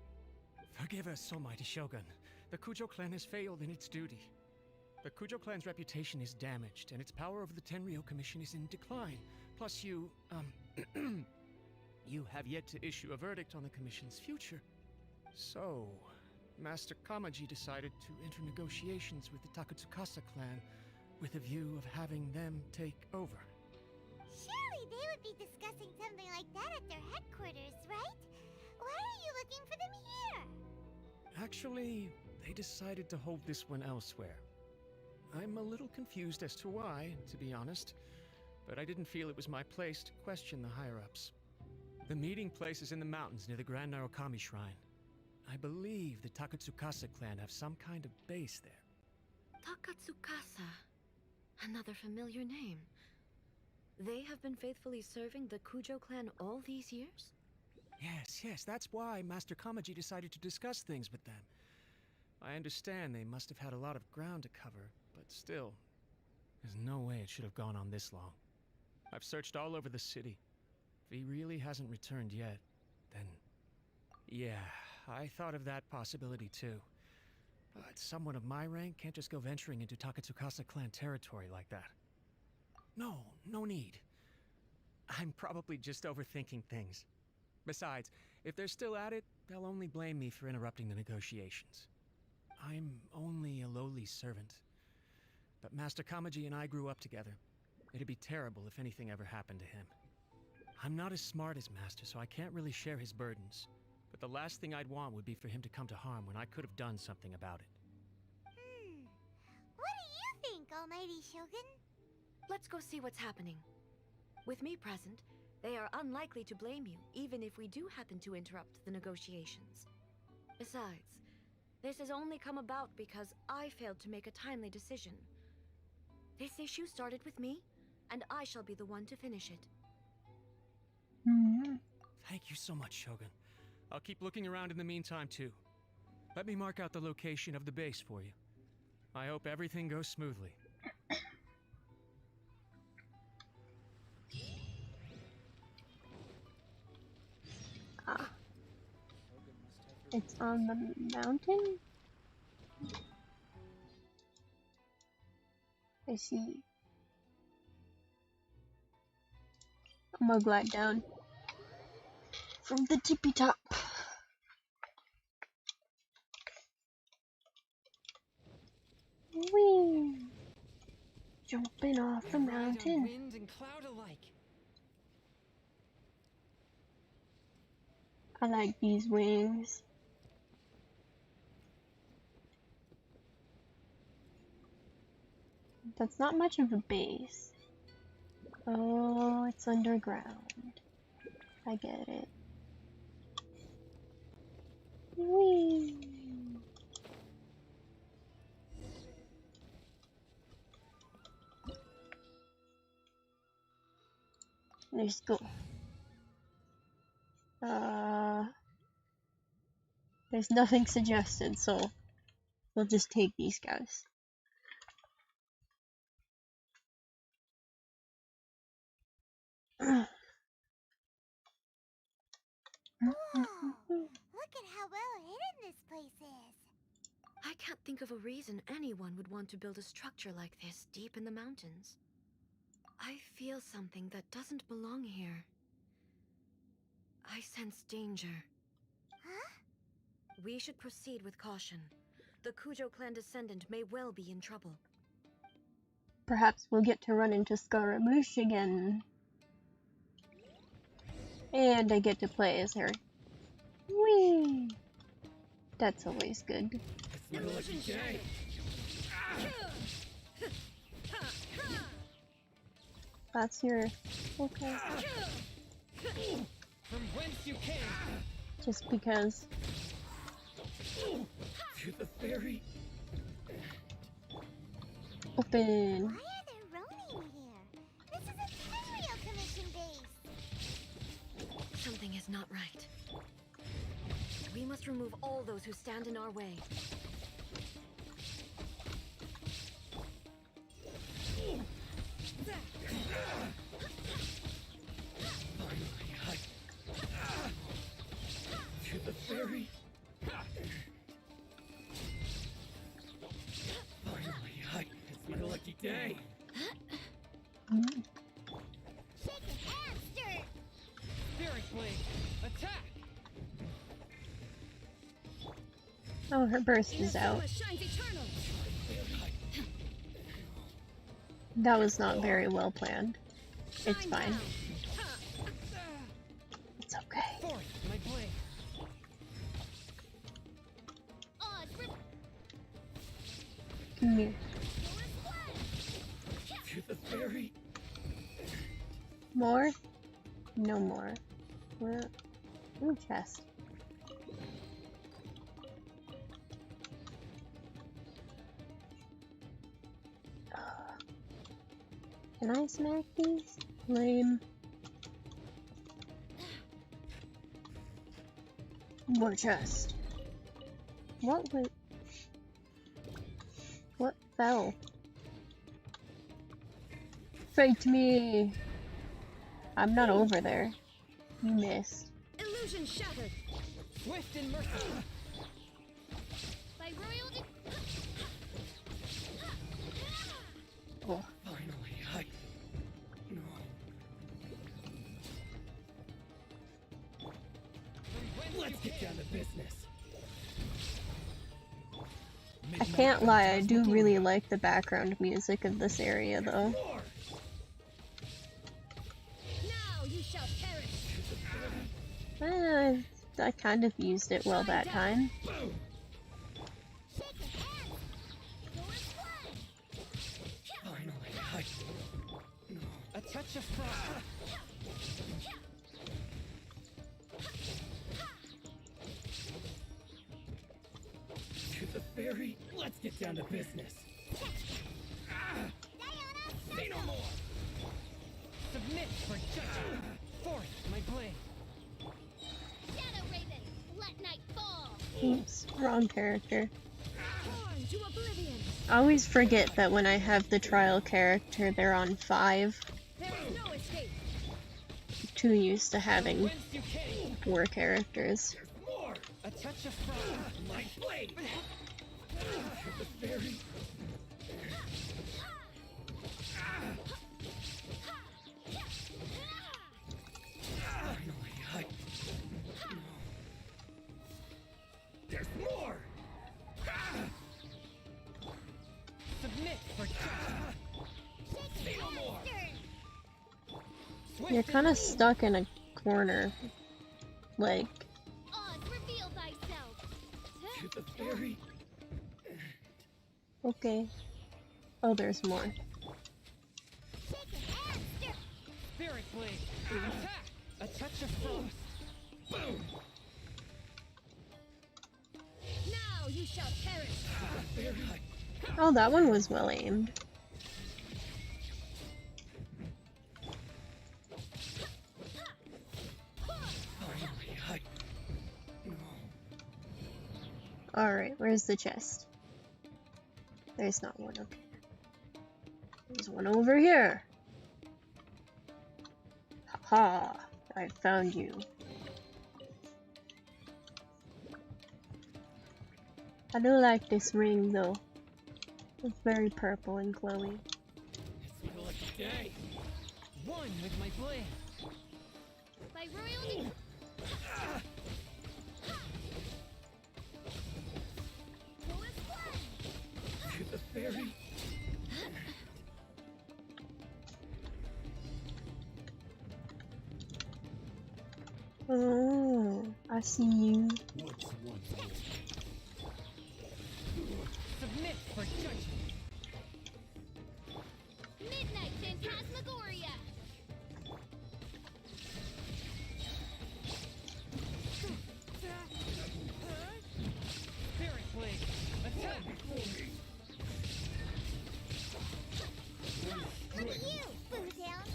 Forgive us, Almighty Shogun. The Kujo clan has failed in its duty. The Kujo clan's reputation is damaged, and its power over the Tenryo Commission is in decline. Plus you, you have yet to issue a verdict on the Commission's future. So, Master Kamaji decided to enter negotiations with the Takatsukasa clan with a view of having them take over. Surely they would be discussing something like that at their headquarters, right? Why are you looking for them here? Actually, they decided to hold this one elsewhere. I'm a little confused as to why, to be honest, but I didn't feel it was my place to question the higher-ups. The meeting place is in the mountains near the Grand Narukami Shrine. I believe the Takatsukasa clan have some kind of base there. Takatsukasa. Another familiar name. They have been faithfully serving the Kujo clan all these years? Yes, that's why Master Kamaji decided to discuss things with them. I understand they must have had a lot of ground to cover, but still, there's no way it should have gone on this long. I've searched all over the city. If he really hasn't returned yet, then... yeah, I thought of that possibility too. But someone of my rank can't just go venturing into Takatsukasa clan territory like that. No need. I'm probably just overthinking things. Besides, if they're still at it, they'll only blame me for interrupting the negotiations. I'm only a lowly servant. But Master Kamaji and I grew up together. It'd be terrible if anything ever happened to him. I'm not as smart as Master, so I can't really share his burdens. But the last thing I'd want would be for him to come to harm when I could have done something about it. What do you think, Almighty Shogun? Let's go see what's happening. With me present, they are unlikely to blame you, even if we do happen to interrupt the negotiations. Besides, this has only come about because I failed to make a timely decision. This issue started with me, and I shall be the one to finish it. Thank you so much, Shogun. I'll keep looking around in the meantime, too. Let me mark out the location of the base for you. I hope everything goes smoothly. It's on the mountain? I see. I'm gonna glide down from the tippy top. Whee! Jumping off the mountain. Wind and cloud alike. I like these wings. That's not much of a base. Oh, it's underground. I get it. Whee! Let's go. There's nothing suggested, so we'll just take these guys. Whoa! Look at how well hidden this place is. I can't think of a reason anyone would want to build a structure like this deep in the mountains. I feel something that doesn't belong here. I sense danger. Huh? We should proceed with caution. The Kujo clan descendant may well be in trouble. Perhaps we'll get to run into Scaramouche again. And I get to play as her. Whee! That's always good. That's your... okay. From whence you came. Just because. To the ferry. Open. Why are there Ronin here? This is a Tenryo Commission base. not right. We must remove all those who stand in our way. To the ferry. Finally, it's my lucky day. Shaken and stirred. Spirit Blade, attack! Oh, her burst is out. Shines eternal. That was not very well planned. It's fine. It's okay. Forth, my blade. Oz, Come here. To the ferry. More? No more. Well, ooh, chest. Can I smack these? Lame. More chest. What was... What fell? Fight me! I'm not over there. You missed. Illusion shattered. Swift and merciful. by royalty. Oh. Finally, no. Let's get down to business. I can't lie, I do really like the background music of this area though. Now you shall perish. I kind of used it well that time. Finally, no. A touch of frost. To the ferry. Let's get down to business. Say no more. Submit for judgment. Forth, my blade. Shadow Raven, let night fall. Oops, wrong character. Born to oblivion. I always forget that when I have the trial character, they're on 5. There is no escape. Too used to having Whence you came. 4 characters. More. A touch of frost. My blade. To the ferry. Finally, no. There's more. Submit for judgment. Say no more. Swift You're and kind of merciful. stuck in a corner. Like, Oz, reveal thyself. To the ferry. okay. Oh, there's more. Spirit Blade, attack! A touch of frost. Boom. Now you shall perish. Ferry. Oh, that one was well aimed. Finally, no. Alright, where's the chest? There's not one up here. There's one over here. Haha, I found you. I do like this ring though. It's very purple and glowy. It's my lucky day. One with my blade. By royalty. To the ferry. Oh, I see you. What's one Submit for judgment. Midnight Phantasmagoria. Spirit Blade, attack! Look at you, Boomtown.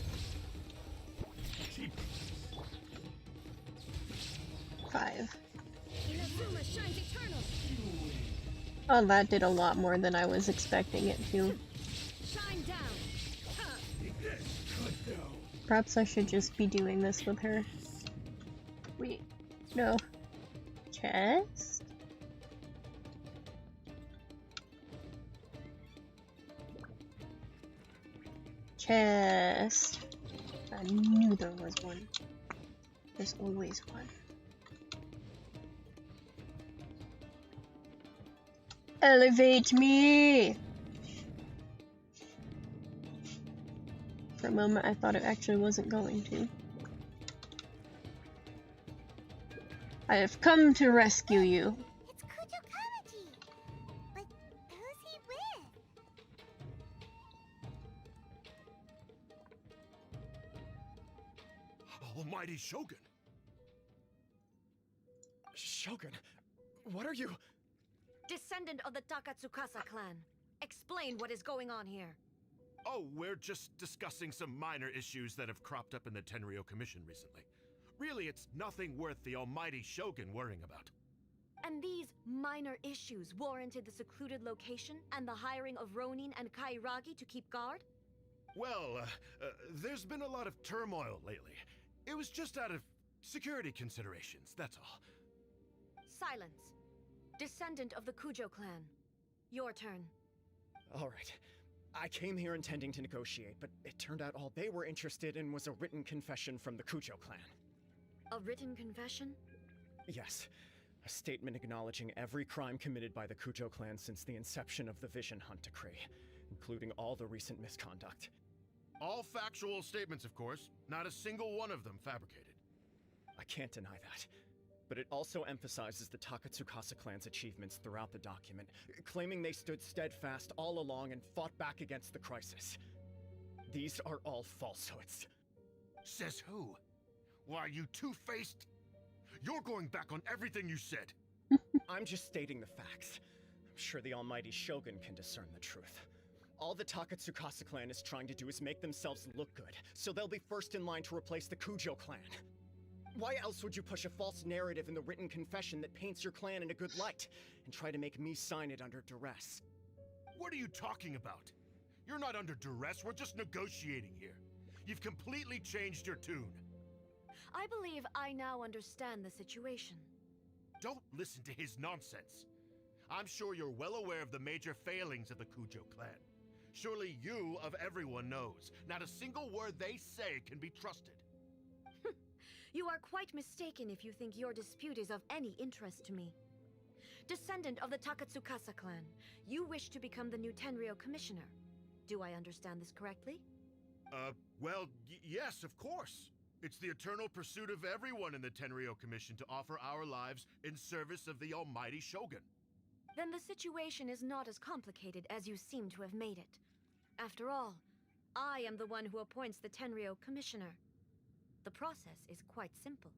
Oh, that did a lot more than I was expecting it to. Shine down. Perhaps I should just be doing this with her. Wait, no. Chest? Chest. I knew there was one. There's always one. Elevate me! For a moment, I thought it actually wasn't going to. I have come to rescue you. It's Kujo Kamaji! But who's he with? Almighty Shogun! Shogun, what are you? Descendant of the Takatsukasa clan. Explain what is going on here. Oh, we're just discussing some minor issues that have cropped up in the Tenryou Commission recently. Really, it's nothing worth the Almighty Shogun worrying about. And these minor issues warranted the secluded location and the hiring of Ronin and Kairagi to keep guard? Well, there's been a lot of turmoil lately. It was just out of security considerations, that's all. Silence. Descendant of the Kujo clan. Your turn. Alright. I came here intending to negotiate, but it turned out all they were interested in was a written confession from the Kujo clan. A written confession? Yes. A statement acknowledging every crime committed by the Kujo clan since the inception of the Vision Hunt Decree, including all the recent misconduct. All factual statements, of course. Not a single one of them fabricated. I can't deny that. But it also emphasizes the Takatsukasa clan's achievements throughout the document, claiming they stood steadfast all along and fought back against the crisis. These are all falsehoods. Says who? Why, you two-faced? You're going back on everything you said. I'm just stating the facts. I'm sure the Almighty Shogun can discern the truth. All the Takatsukasa clan is trying to do is make themselves look good, so they'll be first in line to replace the Kujo clan. Why else would you push a false narrative in the written confession that paints your clan in a good light, and try to make me sign it under duress? What are you talking about? You're not under duress, we're just negotiating here. You've completely changed your tune. I believe I now understand the situation. Don't listen to his nonsense. I'm sure you're well aware of the major failings of the Kujo clan. Surely you, of everyone, knows. Not a single word they say can be trusted. You are quite mistaken if you think your dispute is of any interest to me. Descendant of the Takatsukasa clan, you wish to become the new Tenryou commissioner. Do I understand this correctly? Well, yes, of course. It's the eternal pursuit of everyone in the Tenryou Commission to offer our lives in service of the Almighty Shogun. Then the situation is not as complicated as you seem to have made it. After all, I am the one who appoints the Tenryou commissioner. The process is quite simple.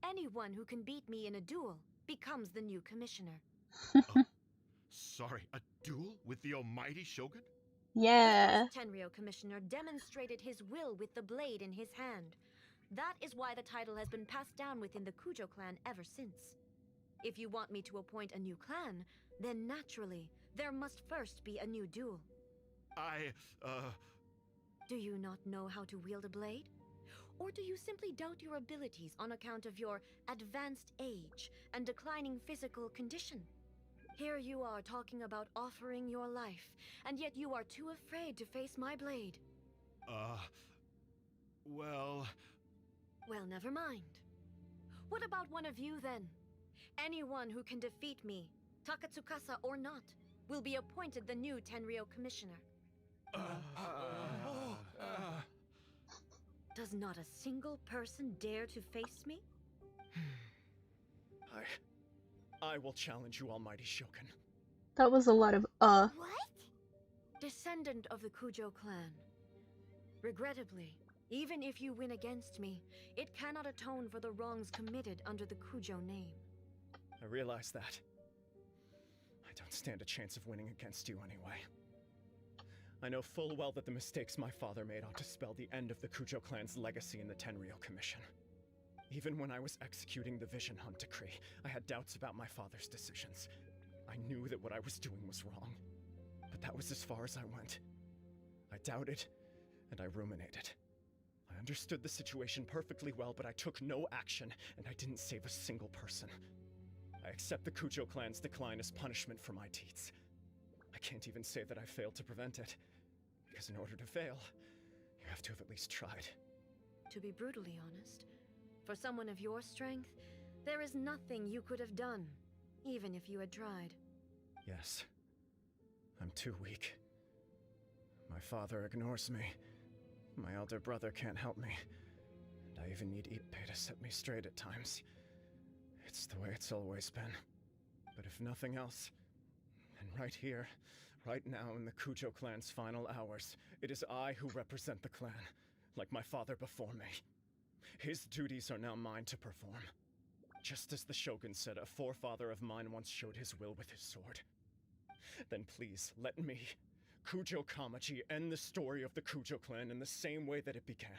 Anyone who can beat me in a duel becomes the new commissioner. Sorry, a duel with the Almighty Shogun? Yeah. The Tenryou commissioner demonstrated his will with the blade in his hand. That is why the title has been passed down within the Kujo clan ever since. If you want me to appoint a new clan, then naturally, there must first be a new duel. Do you not know how to wield a blade? Or do you simply doubt your abilities on account of your advanced age and declining physical condition? Here you are talking about offering your life, and yet you are too afraid to face my blade. Well... Well, never mind. What about one of you, then? Anyone who can defeat me, Takatsukasa or not, will be appointed the new Tenryou commissioner. Does not a single person dare to face me? I will challenge you, Almighty Shogun. That was a lot of What? Descendant of the Kujo clan. Regrettably, even if you win against me, it cannot atone for the wrongs committed under the Kujo name. I realize that. I don't stand a chance of winning against you anyway. I know full well that the mistakes my father made ought to spell the end of the Kujo clan's legacy in the Tenryou Commission. Even when I was executing the Vision Hunt Decree, I had doubts about my father's decisions. I knew that what I was doing was wrong, but that was as far as I went. I doubted, and I ruminated. I understood the situation perfectly well, but I took no action, and I didn't save a single person. I accept the Kujo clan's decline as punishment for my deeds. I can't even say that I failed to prevent it, because in order to fail, you have to have at least tried. To be brutally honest, for someone of your strength, there is nothing you could have done, even if you had tried. Yes. I'm too weak. My father ignores me. My elder brother can't help me. And I even need Ippei to set me straight at times. It's the way it's always been. But if nothing else, then right here, right now in the Kujo clan's final hours, it is I who represent the clan, like my father before me. His duties are now mine to perform. Just as the Shogun said, a forefather of mine once showed his will with his sword. Then please, let me, Kujo Kamaji, end the story of the Kujo clan in the same way that it began.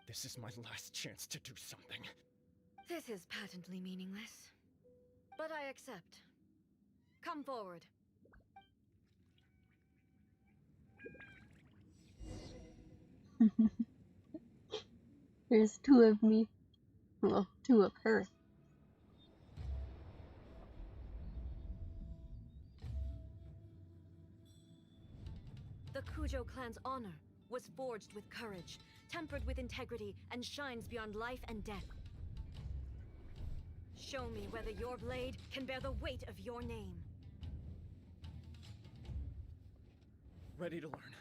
This is my last chance to do something. This is patently meaningless, but I accept. Come forward. There's two of me. Well, two of her. The Kujo clan's honor was forged with courage, tempered with integrity, and shines beyond life and death. Show me whether your blade can bear the weight of your name. Ready to learn,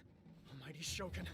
Almighty Shogun.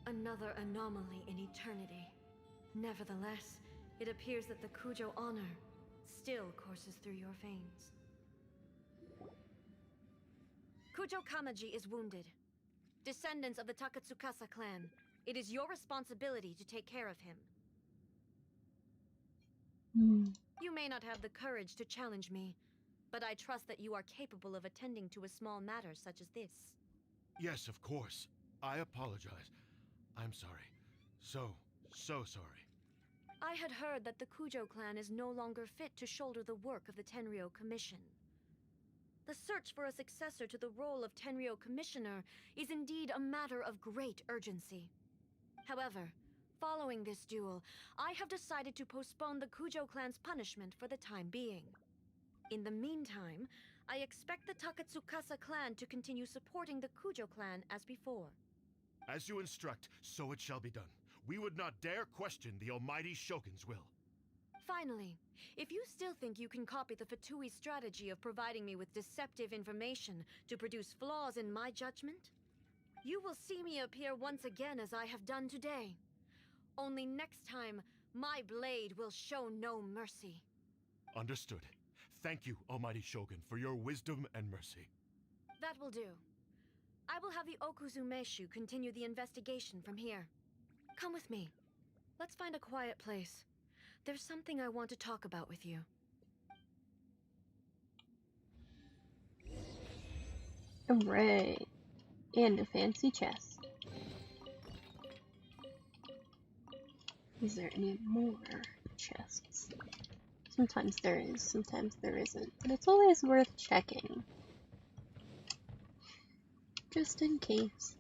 Another anomaly in eternity. Nevertheless, it appears that the Kujo honor still courses through your veins. Kujo Kamaji is wounded. Descendants of the Takatsukasa clan, it is your responsibility to take care of him. You may not have the courage to challenge me, but I trust that you are capable of attending to a small matter such as this. Yes, of course. I apologize. I'm sorry. So sorry. I had heard that the Kujo clan is no longer fit to shoulder the work of the Tenryou Commission. The search for a successor to the role of Tenryou Commissioner is indeed a matter of great urgency. However, following this duel, I have decided to postpone the Kujo clan's punishment for the time being. In the meantime, I expect the Takatsukasa clan to continue supporting the Kujo clan as before. As you instruct, so it shall be done. We would not dare question the Almighty Shogun's will. Finally, if you still think you can copy the Fatui strategy of providing me with deceptive information to produce flaws in my judgment, you will see me appear once again as I have done today. Only next time, my blade will show no mercy. Understood. Thank you, Almighty Shogun, for your wisdom and mercy. That will do. I will have the Okuzumeshu continue the investigation from here. Come with me. Let's find a quiet place. There's something I want to talk about with you. Alright. And a fancy chest. Is there any more chests? Sometimes there is, sometimes there isn't. But it's always worth checking. Just in case.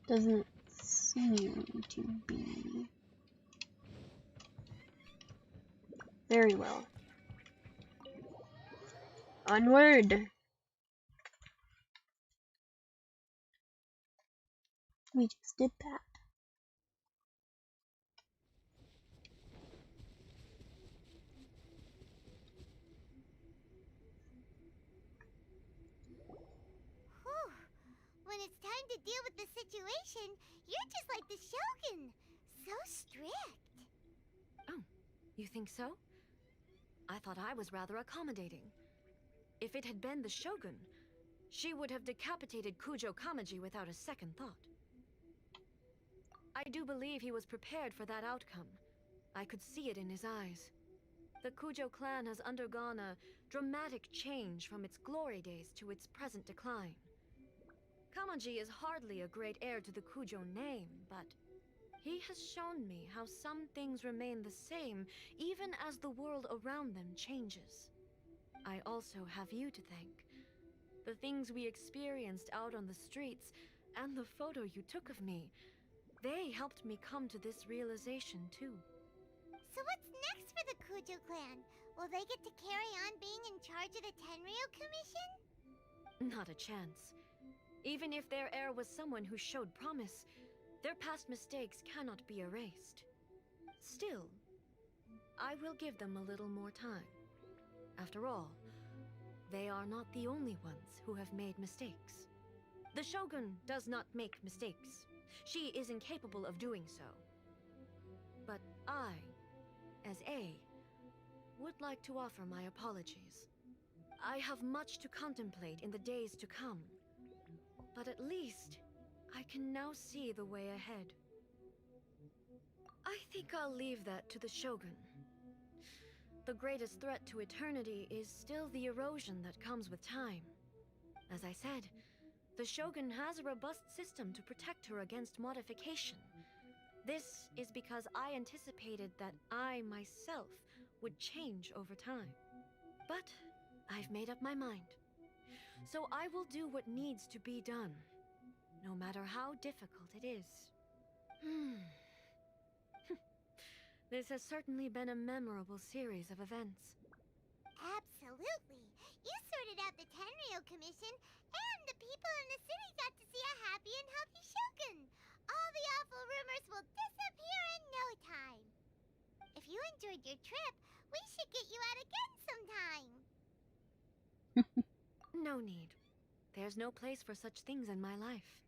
Doesn't seem to be. Very well. Onward! We just did that. Whew. When it's time to deal with the situation, you're just like the Shogun. So strict. Oh, you think so? I thought I was rather accommodating. If it had been the Shogun, she would have decapitated Kujo Kamaji without a second thought. I do believe he was prepared for that outcome. I could see it in his eyes. The Kujo clan has undergone a dramatic change from its glory days to its present decline. Kamaji is hardly a great heir to the Kujo name, but he has shown me how some things remain the same even as the world around them changes. I also have you to thank. The things we experienced out on the streets and the photo you took of me, they helped me come to this realization too. So what's next for the Kujo clan? Will they get to carry on being in charge of the Tenryo Commission? Not a chance. Even if their heir was someone who showed promise, their past mistakes cannot be erased. Still, I will give them a little more time. After all, they are not the only ones who have made mistakes. The Shogun does not make mistakes. She is incapable of doing so. But I, as A, would like to offer my apologies. I have much to contemplate in the days to come, but at least I can now see the way ahead. I think I'll leave that to the Shogun. The greatest threat to eternity is still the erosion that comes with time. As I said, the Shogun has a robust system to protect her against modification. This is because I anticipated that I myself would change over time. But I've made up my mind. So I will do what needs to be done, no matter how difficult it is. This has certainly been a memorable series of events. Absolutely. You sorted out the Tenryo Commission, and the people in the city got to see a happy and healthy Shogun. All the awful rumors will disappear in no time. If you enjoyed your trip, we should get you out again sometime. No need. There's no place for such things in my life.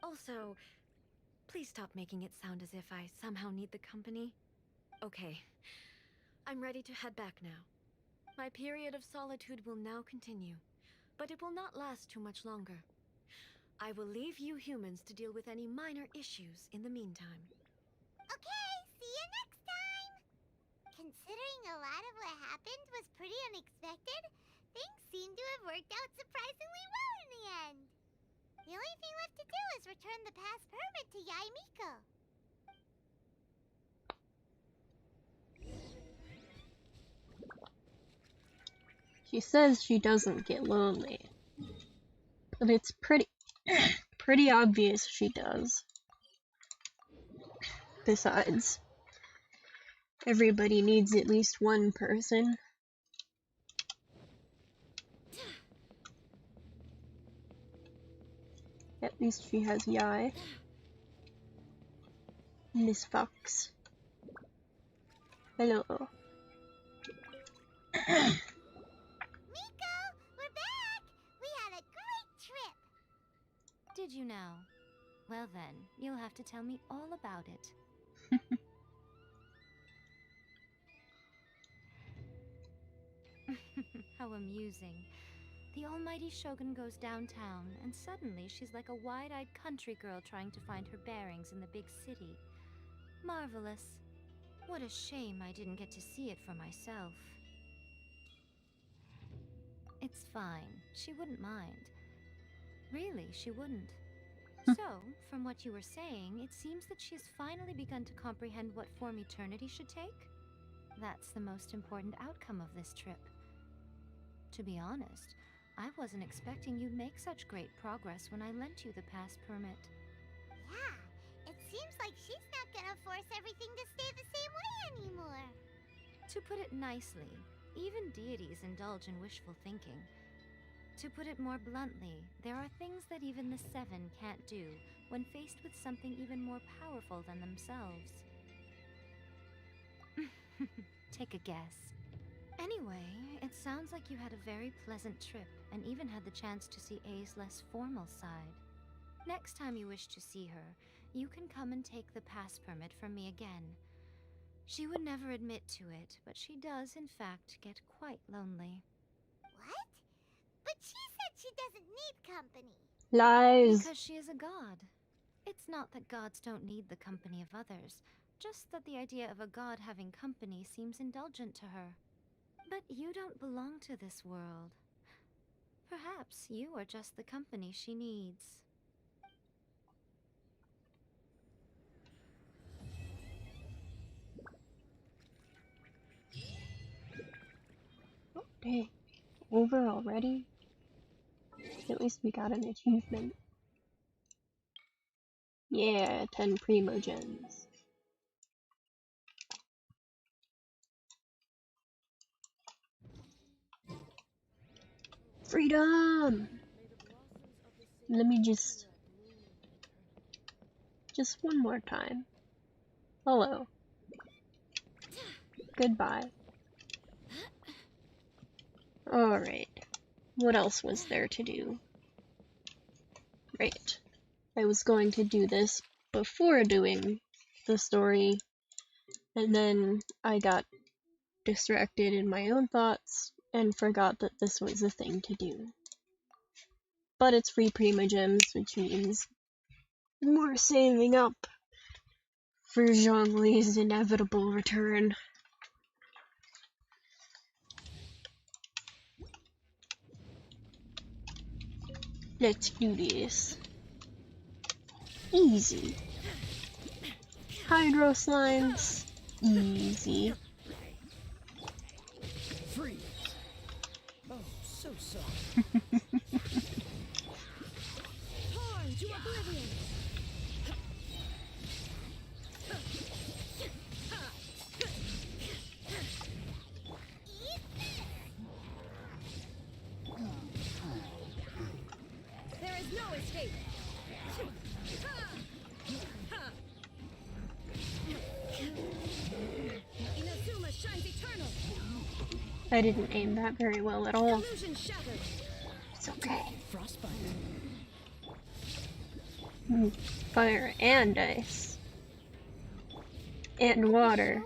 Also, please stop making it sound as if I somehow need the company. Okay, I'm ready to head back now. My period of solitude will now continue, but it will not last too much longer. I will leave you humans to deal with any minor issues in the meantime. Okay, see you next time! Considering a lot of what happened was pretty unexpected, things seem to have worked out surprisingly well in the end. The only thing left to do is return the past permit to Yae Miko. She says she doesn't get lonely, but it's pretty obvious she does. Besides, everybody needs at least one person. At least she has Yae. Miss Fox. Hello. Miko, we're back! We had a great trip! Did you now? Well then, you'll have to tell me all about it. How amusing. The almighty Shogun goes downtown, and suddenly she's like a wide-eyed country girl trying to find her bearings in the big city. Marvelous. What a shame I didn't get to see it for myself. It's fine. She wouldn't mind. Really, she wouldn't. So, from what you were saying, it seems that she has finally begun to comprehend what form eternity should take? That's the most important outcome of this trip. To be honest, I wasn't expecting you'd make such great progress when I lent you the pass permit. Yeah, it seems like she's not gonna force everything to stay the same way anymore. To put it nicely, even deities indulge in wishful thinking. To put it more bluntly, there are things that even the Seven can't do when faced with something even more powerful than themselves. Take a guess. Anyway, it sounds like you had a very pleasant trip and even had the chance to see A's less formal side. Next time you wish to see her, you can come and take the pass permit from me again. She would never admit to it, but she does, in fact, get quite lonely. What? But she said she doesn't need company. Lies. Because she is a god. It's not that gods don't need the company of others, just that the idea of a god having company seems indulgent to her. But you don't belong to this world. Perhaps you are just the company she needs. Oh, dang. Over already? At least we got an achievement. Yeah, 10 primogens. Freedom! Let me just one more time. Hello. Goodbye. Alright. What else was there to do? Right. I was going to do this before doing the story, and then I got distracted in my own thoughts and forgot that this was a thing to do. But it's free primogems, which means more saving up for Zhongli's inevitable return. Let's do this. Easy. Hydro slimes. Easy. Freeze. Oh, so soft. Torn to oblivion. There is no escape. Inazuma shines eternal. I didn't aim that very well at all. Illusion shattered. It's okay. Frostbite. Fire and ice. And water.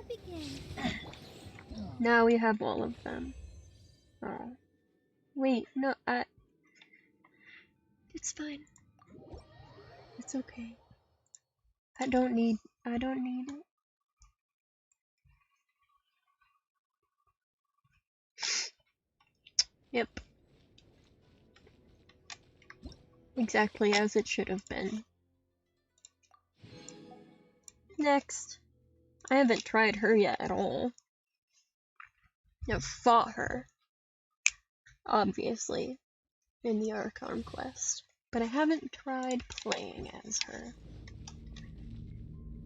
Now we have all of them. Oh. Wait, no, it's fine. It's okay. I don't need it. Yep. Exactly as it should have been. Next. I haven't tried her yet at all. I've fought her. Obviously. In the Archon quest. But I haven't tried playing as her.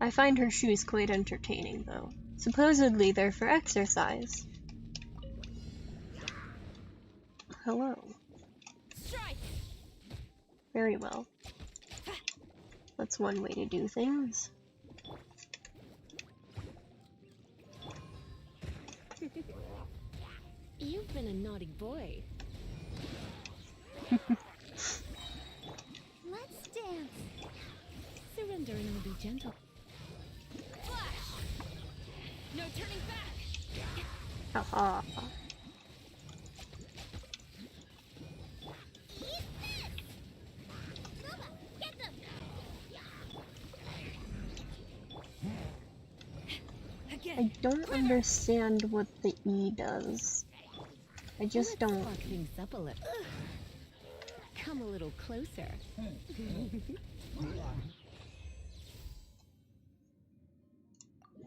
I find her shoes quite entertaining though. Supposedly they're for exercise. Hello. Strike. Very well. That's one way to do things. You've been a naughty boy. Let's dance. Surrender and I'll be gentle. Flash! No turning back! Haha. I don't understand what the E does. I just don't. Spark things up a little. Come a little closer.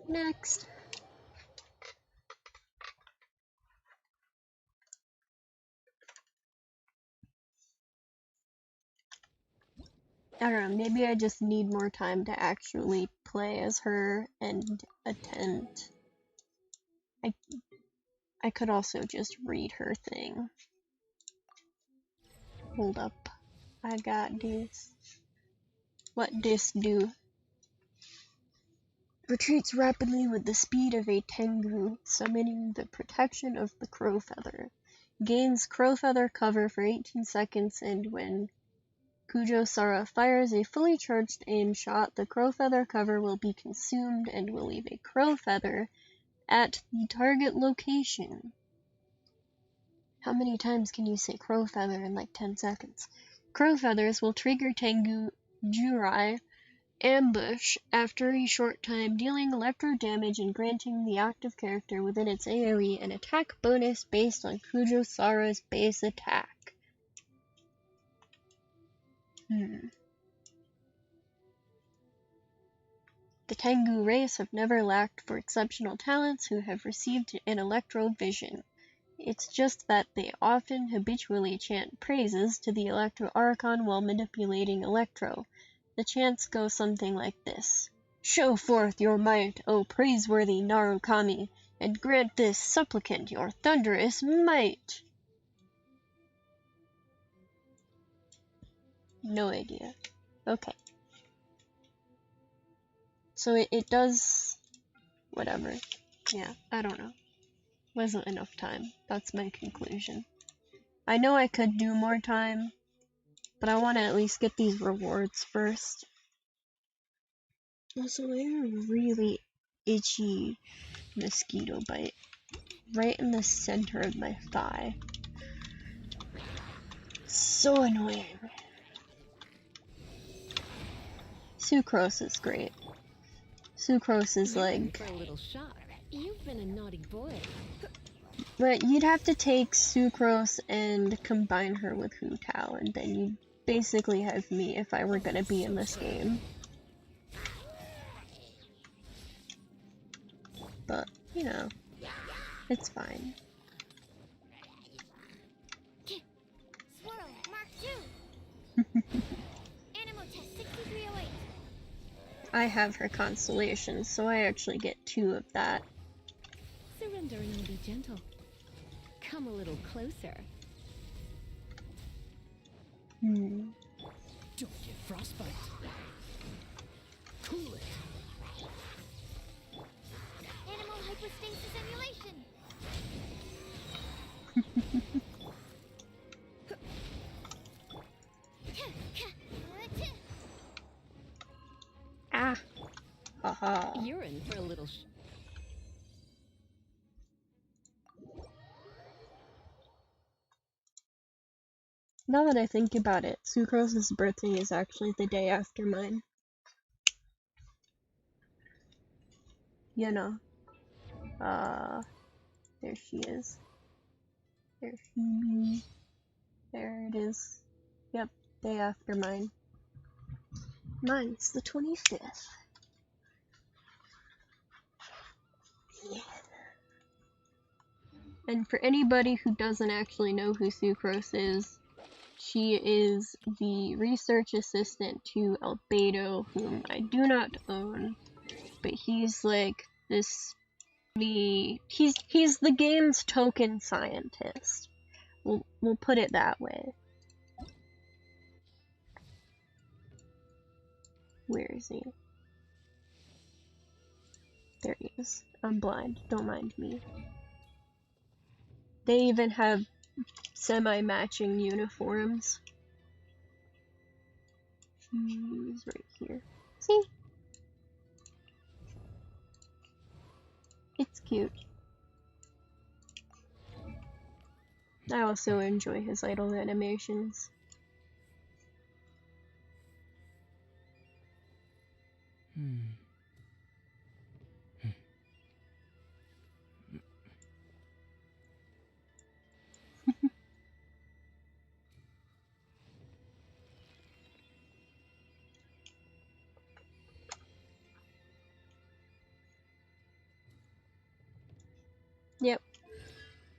Next. I don't know, maybe I just need more time to actually play as her and attempt. I could also just read her thing. Hold up. I got this. What this do? Retreats rapidly with the speed of a Tengu, summoning the protection of the Crow Feather. Gains Crow Feather cover for 18 seconds, and when Kujo-Sara fires a fully charged aim shot, the Crow Feather cover will be consumed and will leave a Crow Feather at the target location. How many times can you say Crow Feather in like 10 seconds? Crow Feathers will trigger Tengu Jurai Ambush after a short time, dealing electro damage and granting the active character within its AoE an attack bonus based on Kujo-Sara's base attack. The Tengu race have never lacked for exceptional talents who have received an electro vision. It's just that they often habitually chant praises to the Electro Archon while manipulating Electro. The chants go something like this. Show forth your might, O praiseworthy Narukami, and grant this supplicant your thunderous might. No idea. Okay. So it does... whatever. Yeah, I don't know. Wasn't enough time. That's my conclusion. I know I could do more time, but I want to at least get these rewards first. Also, I have a really itchy mosquito bite right in the center of my thigh. So annoying. Sucrose is great. Sucrose is You're in like... for a little shock. You've been a naughty boy. But you'd have to take Sucrose and combine her with Hu Tao, and then you'd basically have me if I were gonna be in this game. But, you know, it's fine. Swirl, Mark 2. Animal test 6308. I have her constellation, so I actually get 2 of that. Surrender and I'll be gentle. Come a little closer. Don't get frostbite. Cool it. Animal hypostasis emulation. Ah! Haha. You're in for a little Now that I think about it, Sucrose's birthday is actually the day after mine. You know. There she is. There she... There it is. Yep, day after mine. Mine's the 25th. Yeah. And for anybody who doesn't actually know who Sucrose is, she is the research assistant to Albedo, whom I do not own, but he's like this... He's the game's token scientist. We'll put it that way. Where is he? There he is. I'm blind. Don't mind me. They even have semi-matching uniforms. He's right here. See? It's cute. I also enjoy his idle animations.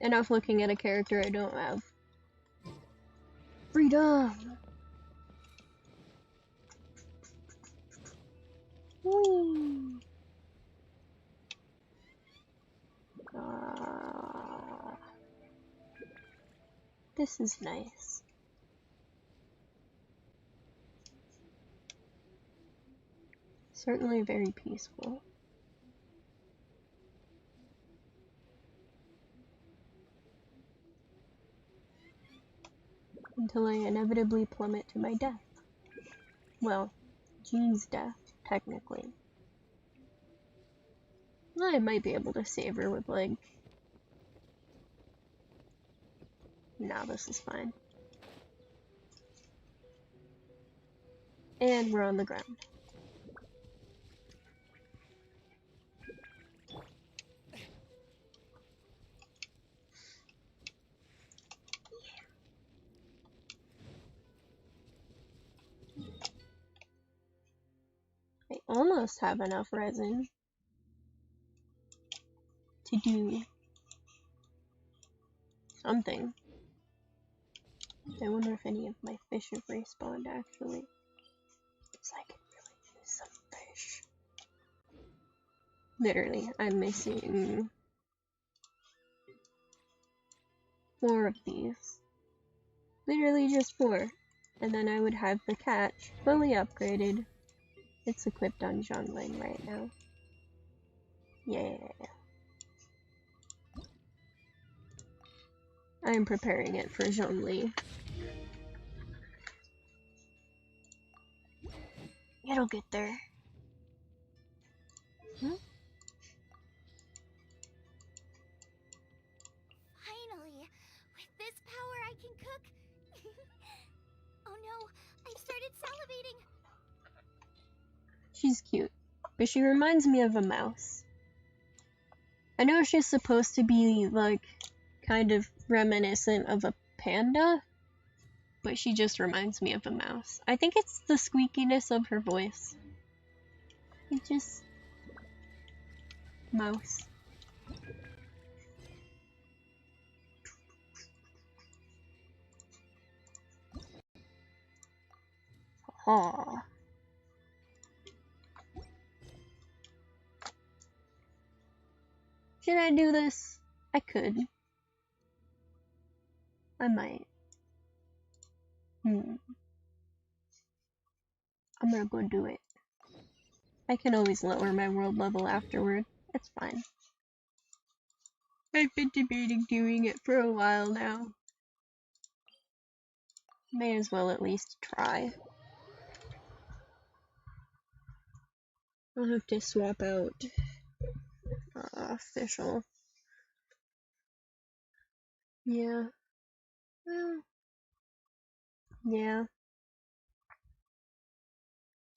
enough looking at a character I don't have. Freedom! Whee! This is nice. Certainly very peaceful. Until I inevitably plummet to my death. Well, Jean's death, technically. I might be able to save her with, like... No, this is fine. And we're on the ground. I almost have enough resin to do something. I wonder if any of my fish have respawned actually. Because I could really use some fish. Literally, I'm missing 4 of these. Literally just 4. And then I would have the catch fully upgraded. It's equipped on Zhongling right now. Yeah. I'm preparing it for Zhongli. It'll get there. Huh? Finally! With this power I can cook! Oh no, I've started salivating! She's cute, but she reminds me of a mouse. I know she's supposed to be, like, kind of reminiscent of a panda, but she just reminds me of a mouse. I think it's the squeakiness of her voice. It's just... mouse. Aww. Should I do this? I could. I might. I'm gonna go do it. I can always lower my world level afterward. It's fine. I've been debating doing it for a while now. May as well at least try. I'll have to swap out official. Yeah. Well. Yeah.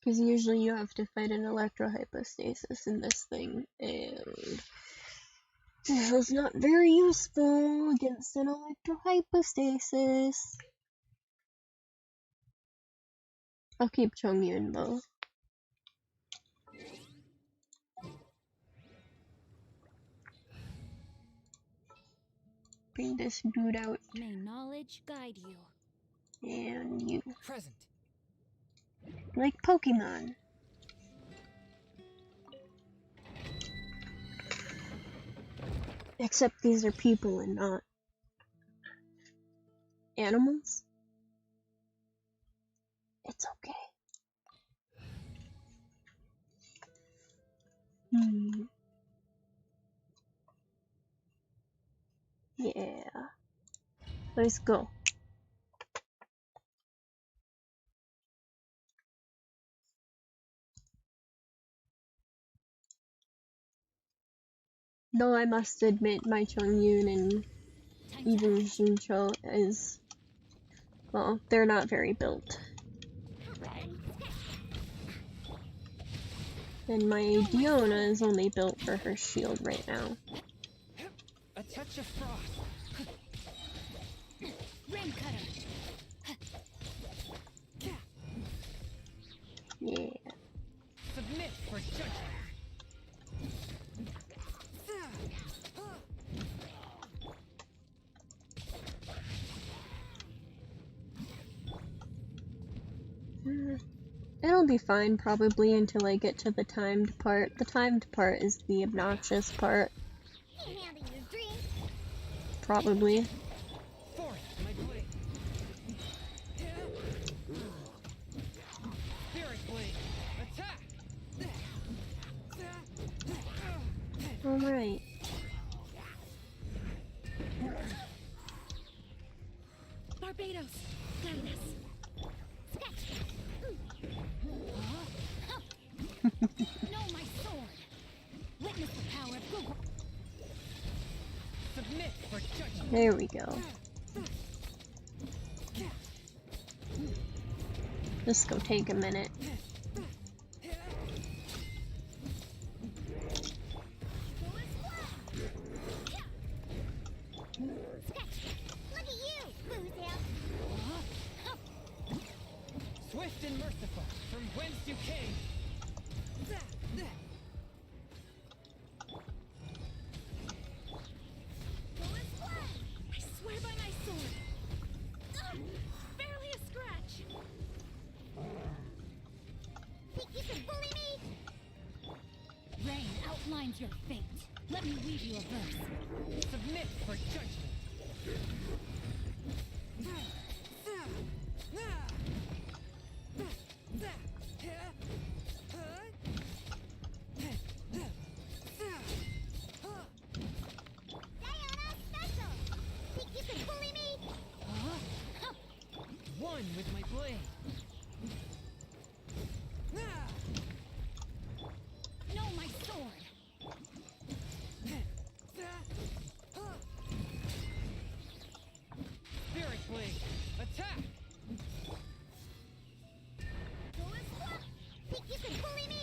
Because usually you have to fight an electrohypostasis in this thing, and it was not very useful against an electrohypostasis. I'll keep Chongyun though. Bring this dude out. May knowledge guide you. And you. Present. Like Pokemon. Except these are people and not animals. It's okay. Yeah. Let's go. Though I must admit my Chongyun and even Xinqiu is, well, they're not very built. And my Diona is only built for her shield right now. A touch of frost. Rain cutter. Yeah. Submit for judgment. be fine probably until I get to the timed part. The timed part is the obnoxious part. Probably. Alright. Barbados, guide us. Know my sword. Witness the power of Google. Submit for judgment. There we go. This go take a minute. Swift and merciful, from whence you came. I swear by my sword. Barely a scratch. Think you can bully me? Rain outlines your fate. Let me weave you a verse. Submit for judgment. Diana special. Think you can bully me? One with my blade. Know my sword. Spirit blade, attack! Think you can bully me?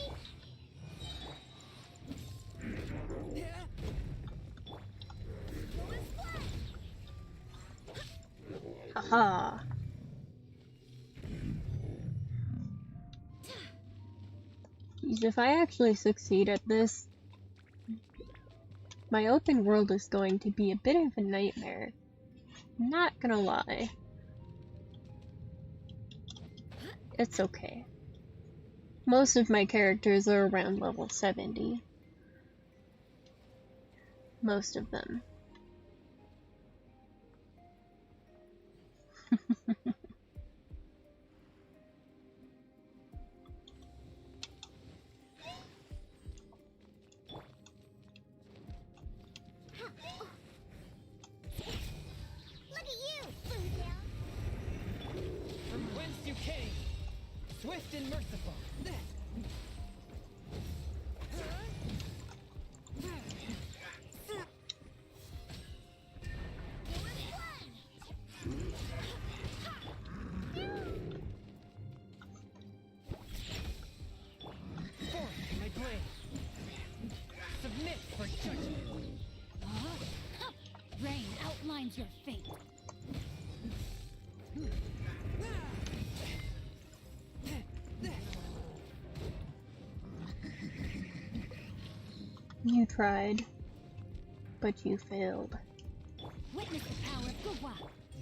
Haha. Jeez, if I actually succeed at this, my open world is going to be a bit of a nightmare. Not gonna lie. It's okay. Most of my characters are around level 70. Most of them. Look at you, Boozle. From whence you came. Swift and merciful. Forth my blade. Submit for judgment. Rain outlines your fate. You tried, but you failed. Witness the power of Gugwa.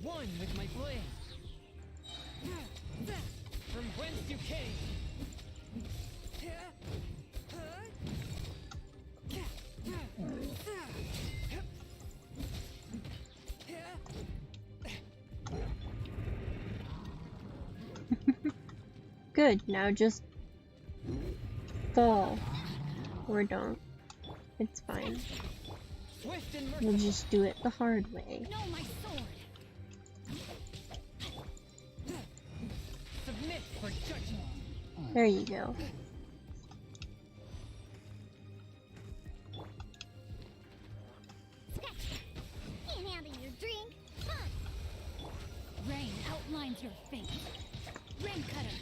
One with my blade. From whence you came. Good, now just fall. Or don't. It's fine. Swift and We'll merciful. just do it the hard way. Know my sword. Submit for judgment. There you go. Can't handle your drink. Fun. Rain outlines your fate. Rain cutter.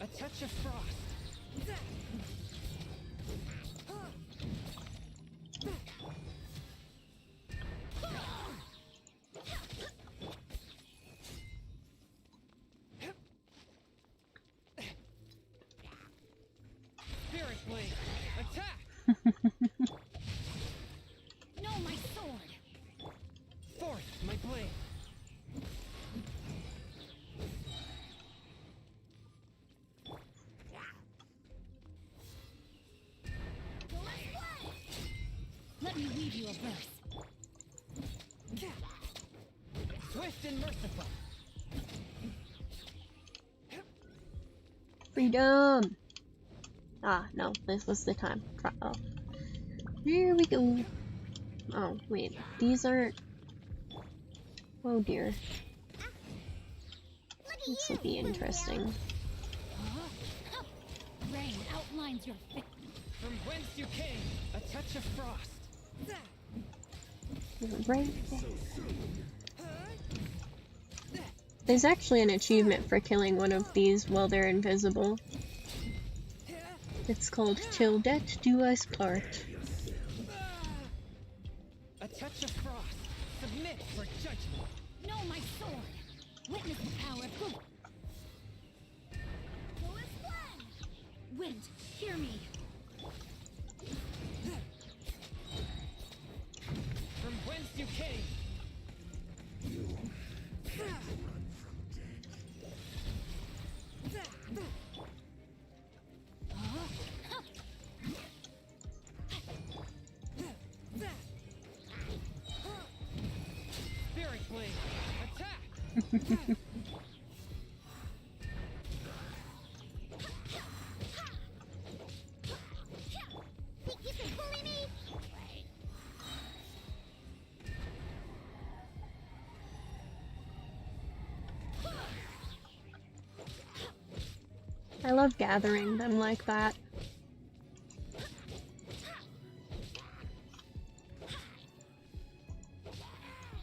A touch of frost. Spirit blade, attack! Know my sword. Forth my blade. weave you a verse. Swift and merciful. Freedom! Ah, no, this was the time. Oh. Here we go. Oh, wait, these aren't... Oh dear. This will be interesting. Rain outlines your face. From whence you came, a touch of frost. Right there. There's actually an achievement for killing one of these while they're invisible. It's called Till Death Do Us Part. A touch of frost. Submit for judgment. Know my sword. Witness the power of good. Wind, hear me. From whence you came. Spirit blade, attack. Think you can bully me? I love gathering them like that.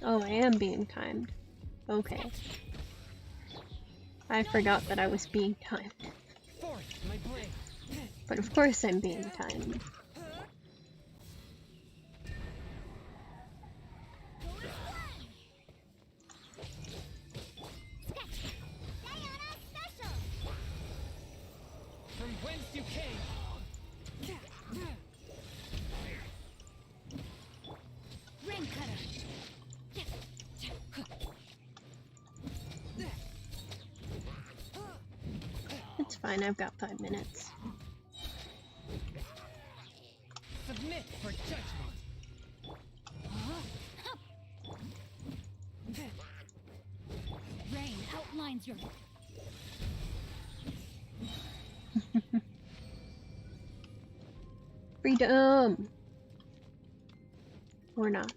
Oh, I am being timed. Okay. I forgot that I was being timed. Forth, my blade. But of course I'm being timed. From whence you came. Rain cutter. It's fine, I've got 5 minutes. Submit for judgment. Rain outlines your Freedom! Or not.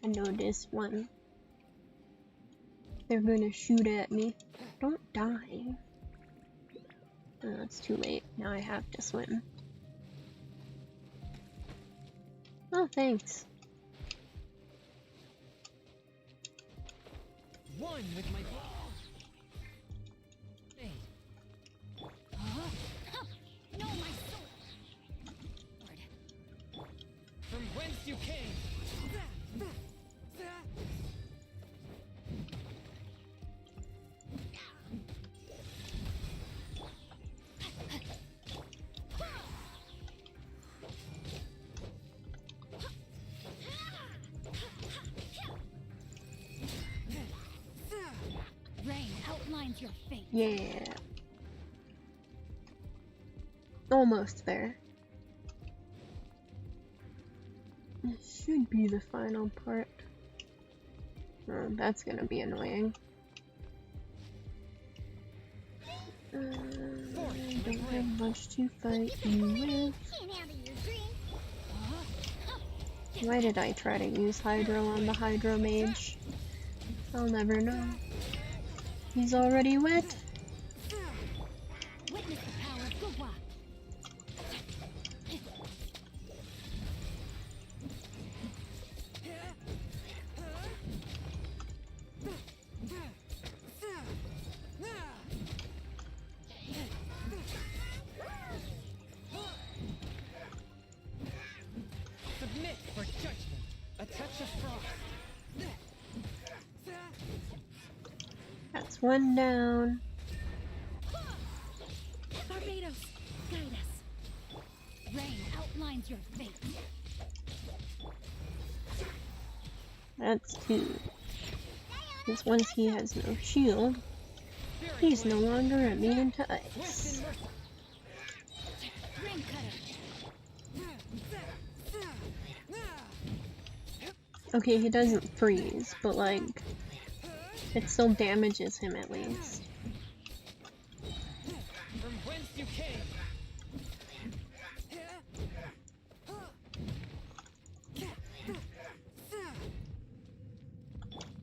I know this one. They're gonna shoot at me. Don't die. Oh, it's too late. Now I have to swim. Oh, thanks. One with my blade. know my sword. From whence you came. Rain outlines your fate. Yeah. Almost there. This should be the final part. Oh, that's gonna be annoying. I don't have much to fight you with. Why did I try to use Hydro on the Hydro Mage? I'll never know. He's already wet. Witness the power of Gugwa. Submit for judgment. A touch of frost. That's one down. Barbados, outlines your fate. That's two. Because once he has no shield, he's no longer immune to ice. Ring cutter. Okay, he doesn't freeze, but like, it still damages him at least. From whence you came.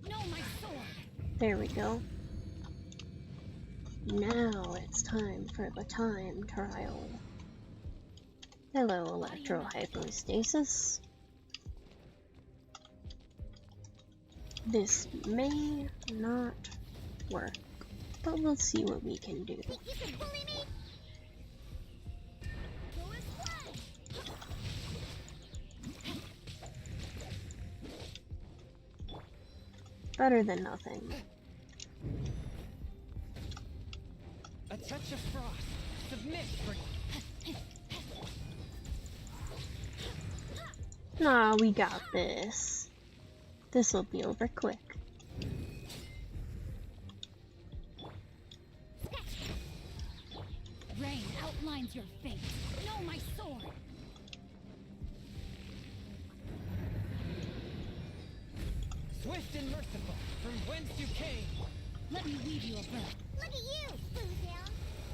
No, my sword. There we go. Now it's time for the time trial. Hello, electro-hypostasis. This may not work, but we'll see what we can do. Think you can bully me? Better than nothing. A touch of frost. Submit for. Nah, we got this. This'll be over quick. Rain outlines your fate. No, my sword. Swift and merciful. From whence you came. Let me weave you a verse. Look at you, Boo Down.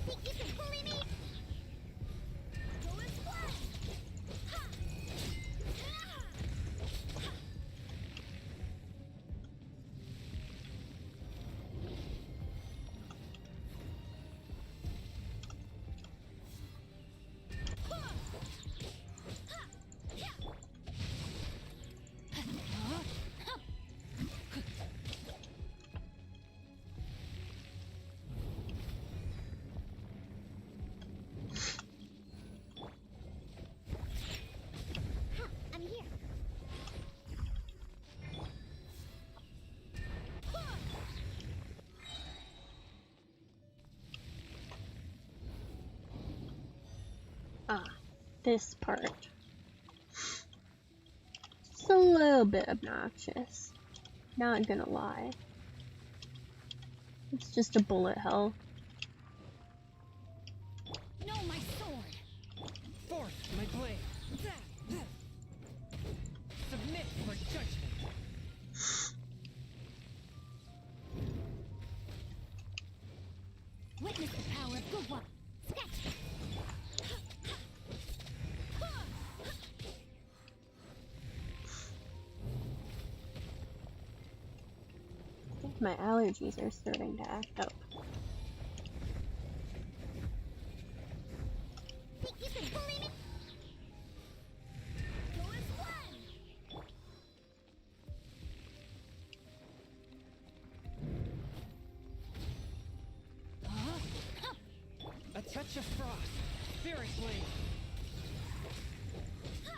Think you can bully me? Go and splash! Ha! I'm here. Ah, this part. Just a little bit obnoxious. Not gonna lie. It's just a bullet hell. No, my sword. Force my blade. Submit for judgment. Witness the power of good one. Sketch. I think my allergies are starting to act up. Think you can bully me? Go and splash! A touch of frost. Spirit blade.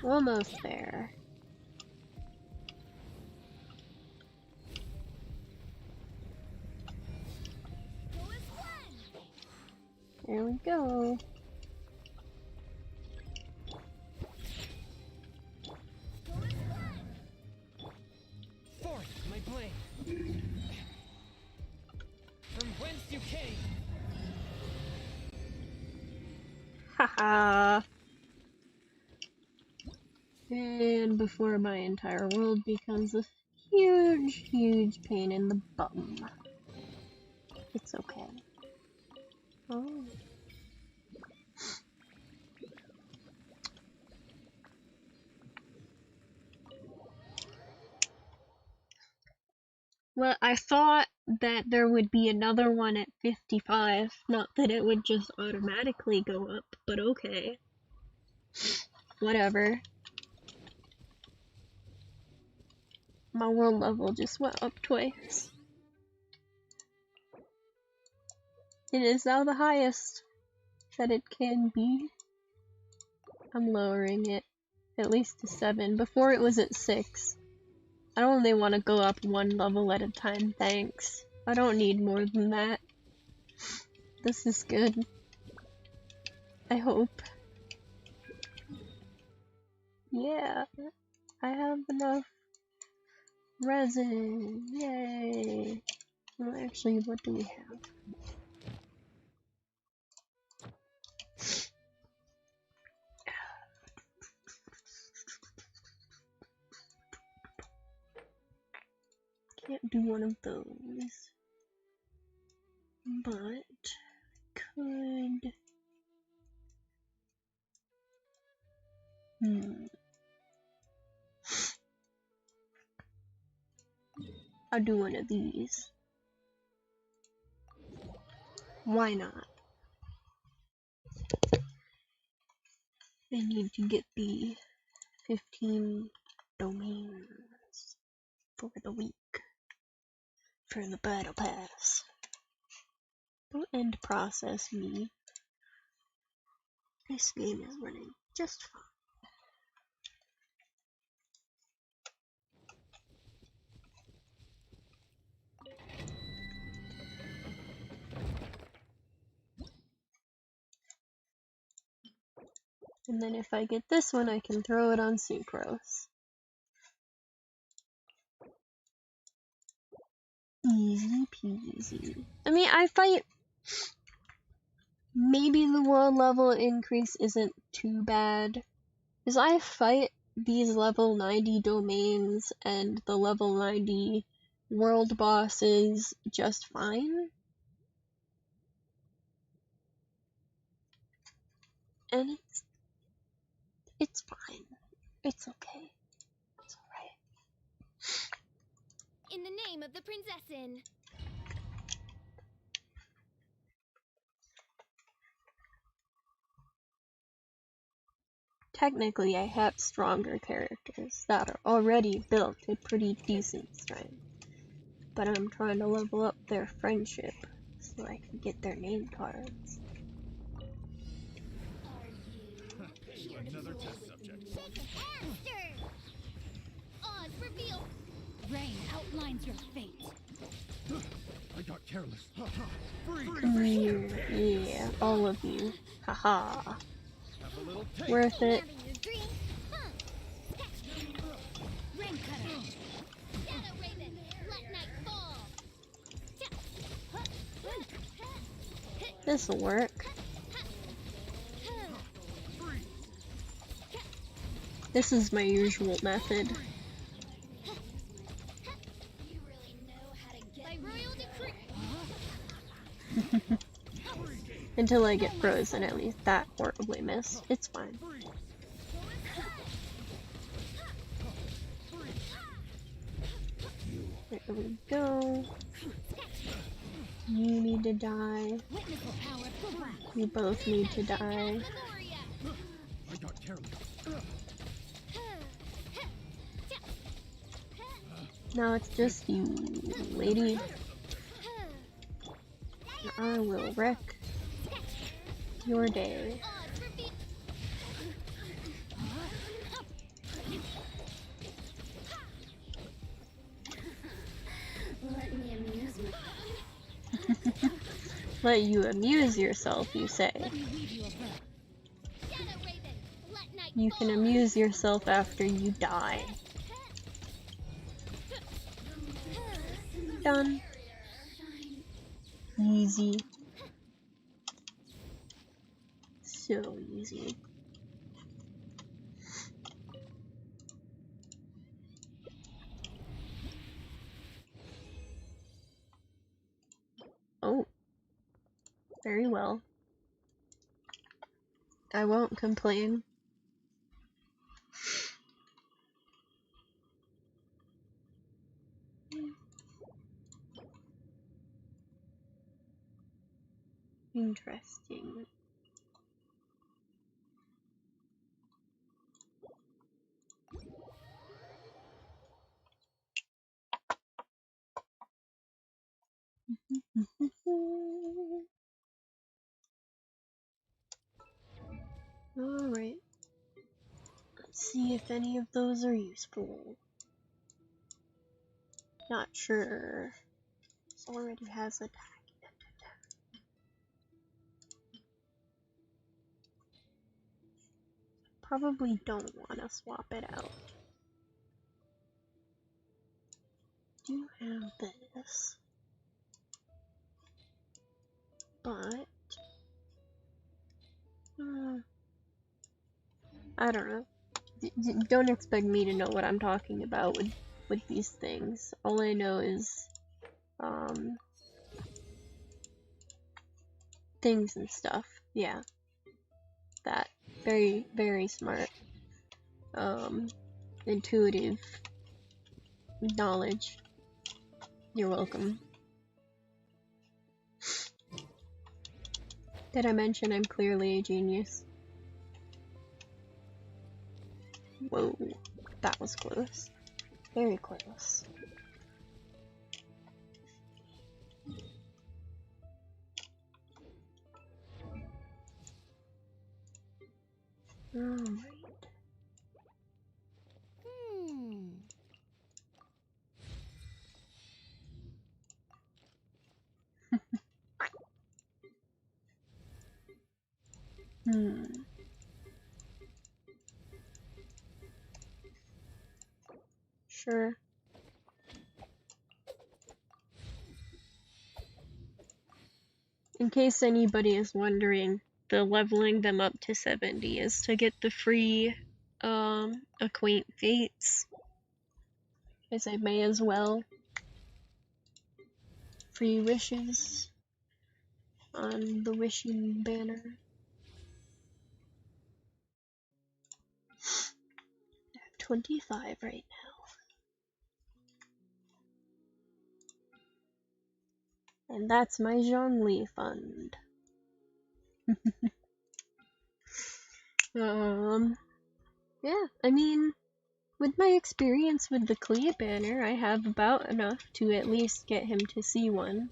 Almost there. Go and splash! There we go. Go and splash! Force my blade. From whence you came. Haha. And before my entire world becomes a huge, huge pain in the bum. It's okay. Oh. Well, I thought that there would be another one at 55, not that it would just automatically go up, but okay. Whatever. My world level just went up twice. It is now the highest that it can be. I'm lowering it at least to 7. Before it was at 6. I don't really want to go up one level at a time, thanks. I don't need more than that. This is good. I hope. Yeah, I have enough resin. Yay. Well, actually, what do we have? Can't do one of those. But could I'll do one of these. Why not? I need to get the 15 domains for the week for the battle pass. Don't end process me. This game is running just fine. And then if I get this one, I can throw it on Sucrose. Easy peasy. I mean, I fight... Maybe the world level increase isn't too bad. Because I fight these level 90 domains and the level 90 world bosses just fine. And it's fine. It's okay. It's alright. In the name of the Prinzessin. Technically, I have stronger characters that are already built to pretty decent strength. But I'm trying to level up their friendship so I can get their name cards. Another test subject. Oz, reveal. Rain outlines your fate. I got careless. Yeah, all of you. Haha. Worth it. Rain cutter. Shadow Raven, let night fall. This'll work. This is my usual method. By royal decree. Until I get frozen, at least that horribly missed. It's fine. There we go. You need to die. You both need to die. I got careless. Now it's just you, lady. I will wreck your day. Let you amuse yourself, you say. You can amuse yourself after you die. Done. Easy. So easy. Oh. Very well. I won't complain. Interesting. Alright. Let's see if any of those are useful. Not sure. This already has attack. probably don't want to swap it out. Do have this, but I don't know. Don't expect me to know what I'm talking about with these things. All I know is things and stuff. Yeah, that very, very smart, intuitive knowledge. You're welcome. Did I mention I'm clearly a genius? Whoa, that was close. Very close. Alright. Sure. In case anybody is wondering, the leveling them up to 70 is to get the free, Acquaint Fates. As I may as well. Free wishes on the wishing banner. I have 25 right now. And that's my Zhongli fund. Yeah, I mean, with my experience with the Clea banner, I have about enough to at least get him to C1.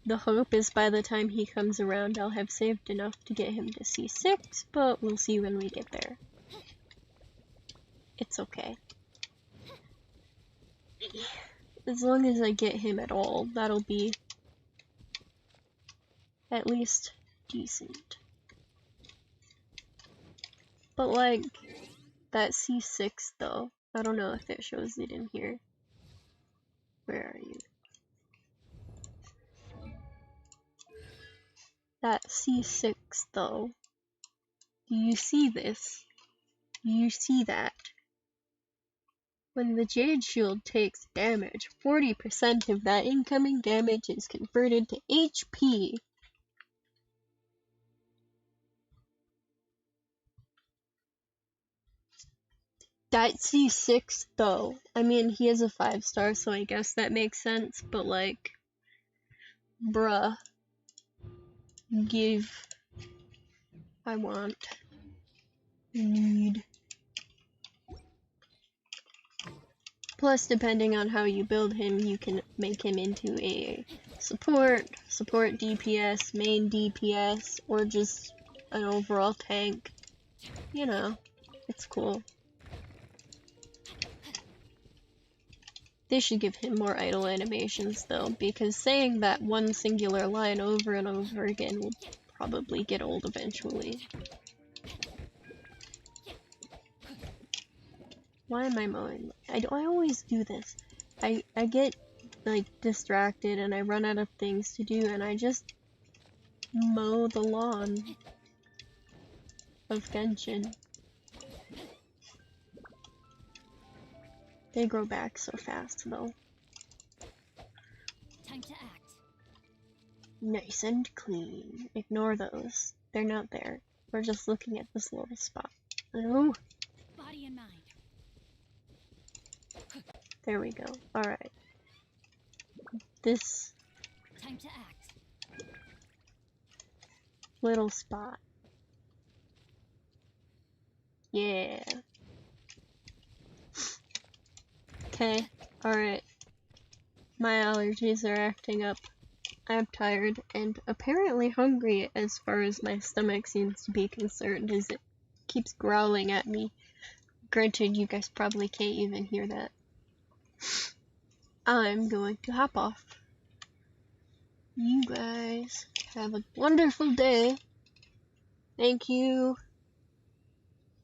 The hope is by the time he comes around, I'll have saved enough to get him to C6, but we'll see when we get there. It's okay. As long as I get him at all, that'll be at least decent. But like, that C6 though, I don't know if it shows it in here. Where are you? That C6 though, do you see this? Do you see that? When the Jade Shield takes damage, 40% of that incoming damage is converted to HP. That C6 though, I mean he is a 5-star, so I guess that makes sense, but like, bruh, give, I want, need. Plus, depending on how you build him, you can make him into a support DPS, main DPS, or just an overall tank. You know, it's cool. They should give him more idle animations though, because saying that one singular line over and over again will probably get old eventually. Why am I mowing? I always do this. I get like distracted and I run out of things to do and I just mow the lawn of Genshin. They grow back so fast though. Time to act. Nice and clean. Ignore those. They're not there. We're just looking at this little spot. Oh. Body and mind. There we go. Alright. This Time to act. little spot. Yeah. Okay. Alright. My allergies are acting up. I'm tired and apparently hungry as far as my stomach seems to be concerned, as it keeps growling at me. Granted, you guys probably can't even hear that. I'm going to hop off. You guys have a wonderful day. Thank you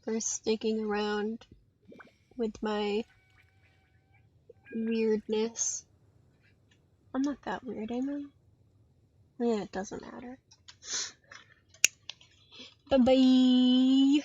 for sticking around with my weirdness. I'm not that weird, am I? Yeah, it doesn't matter. Bye-bye!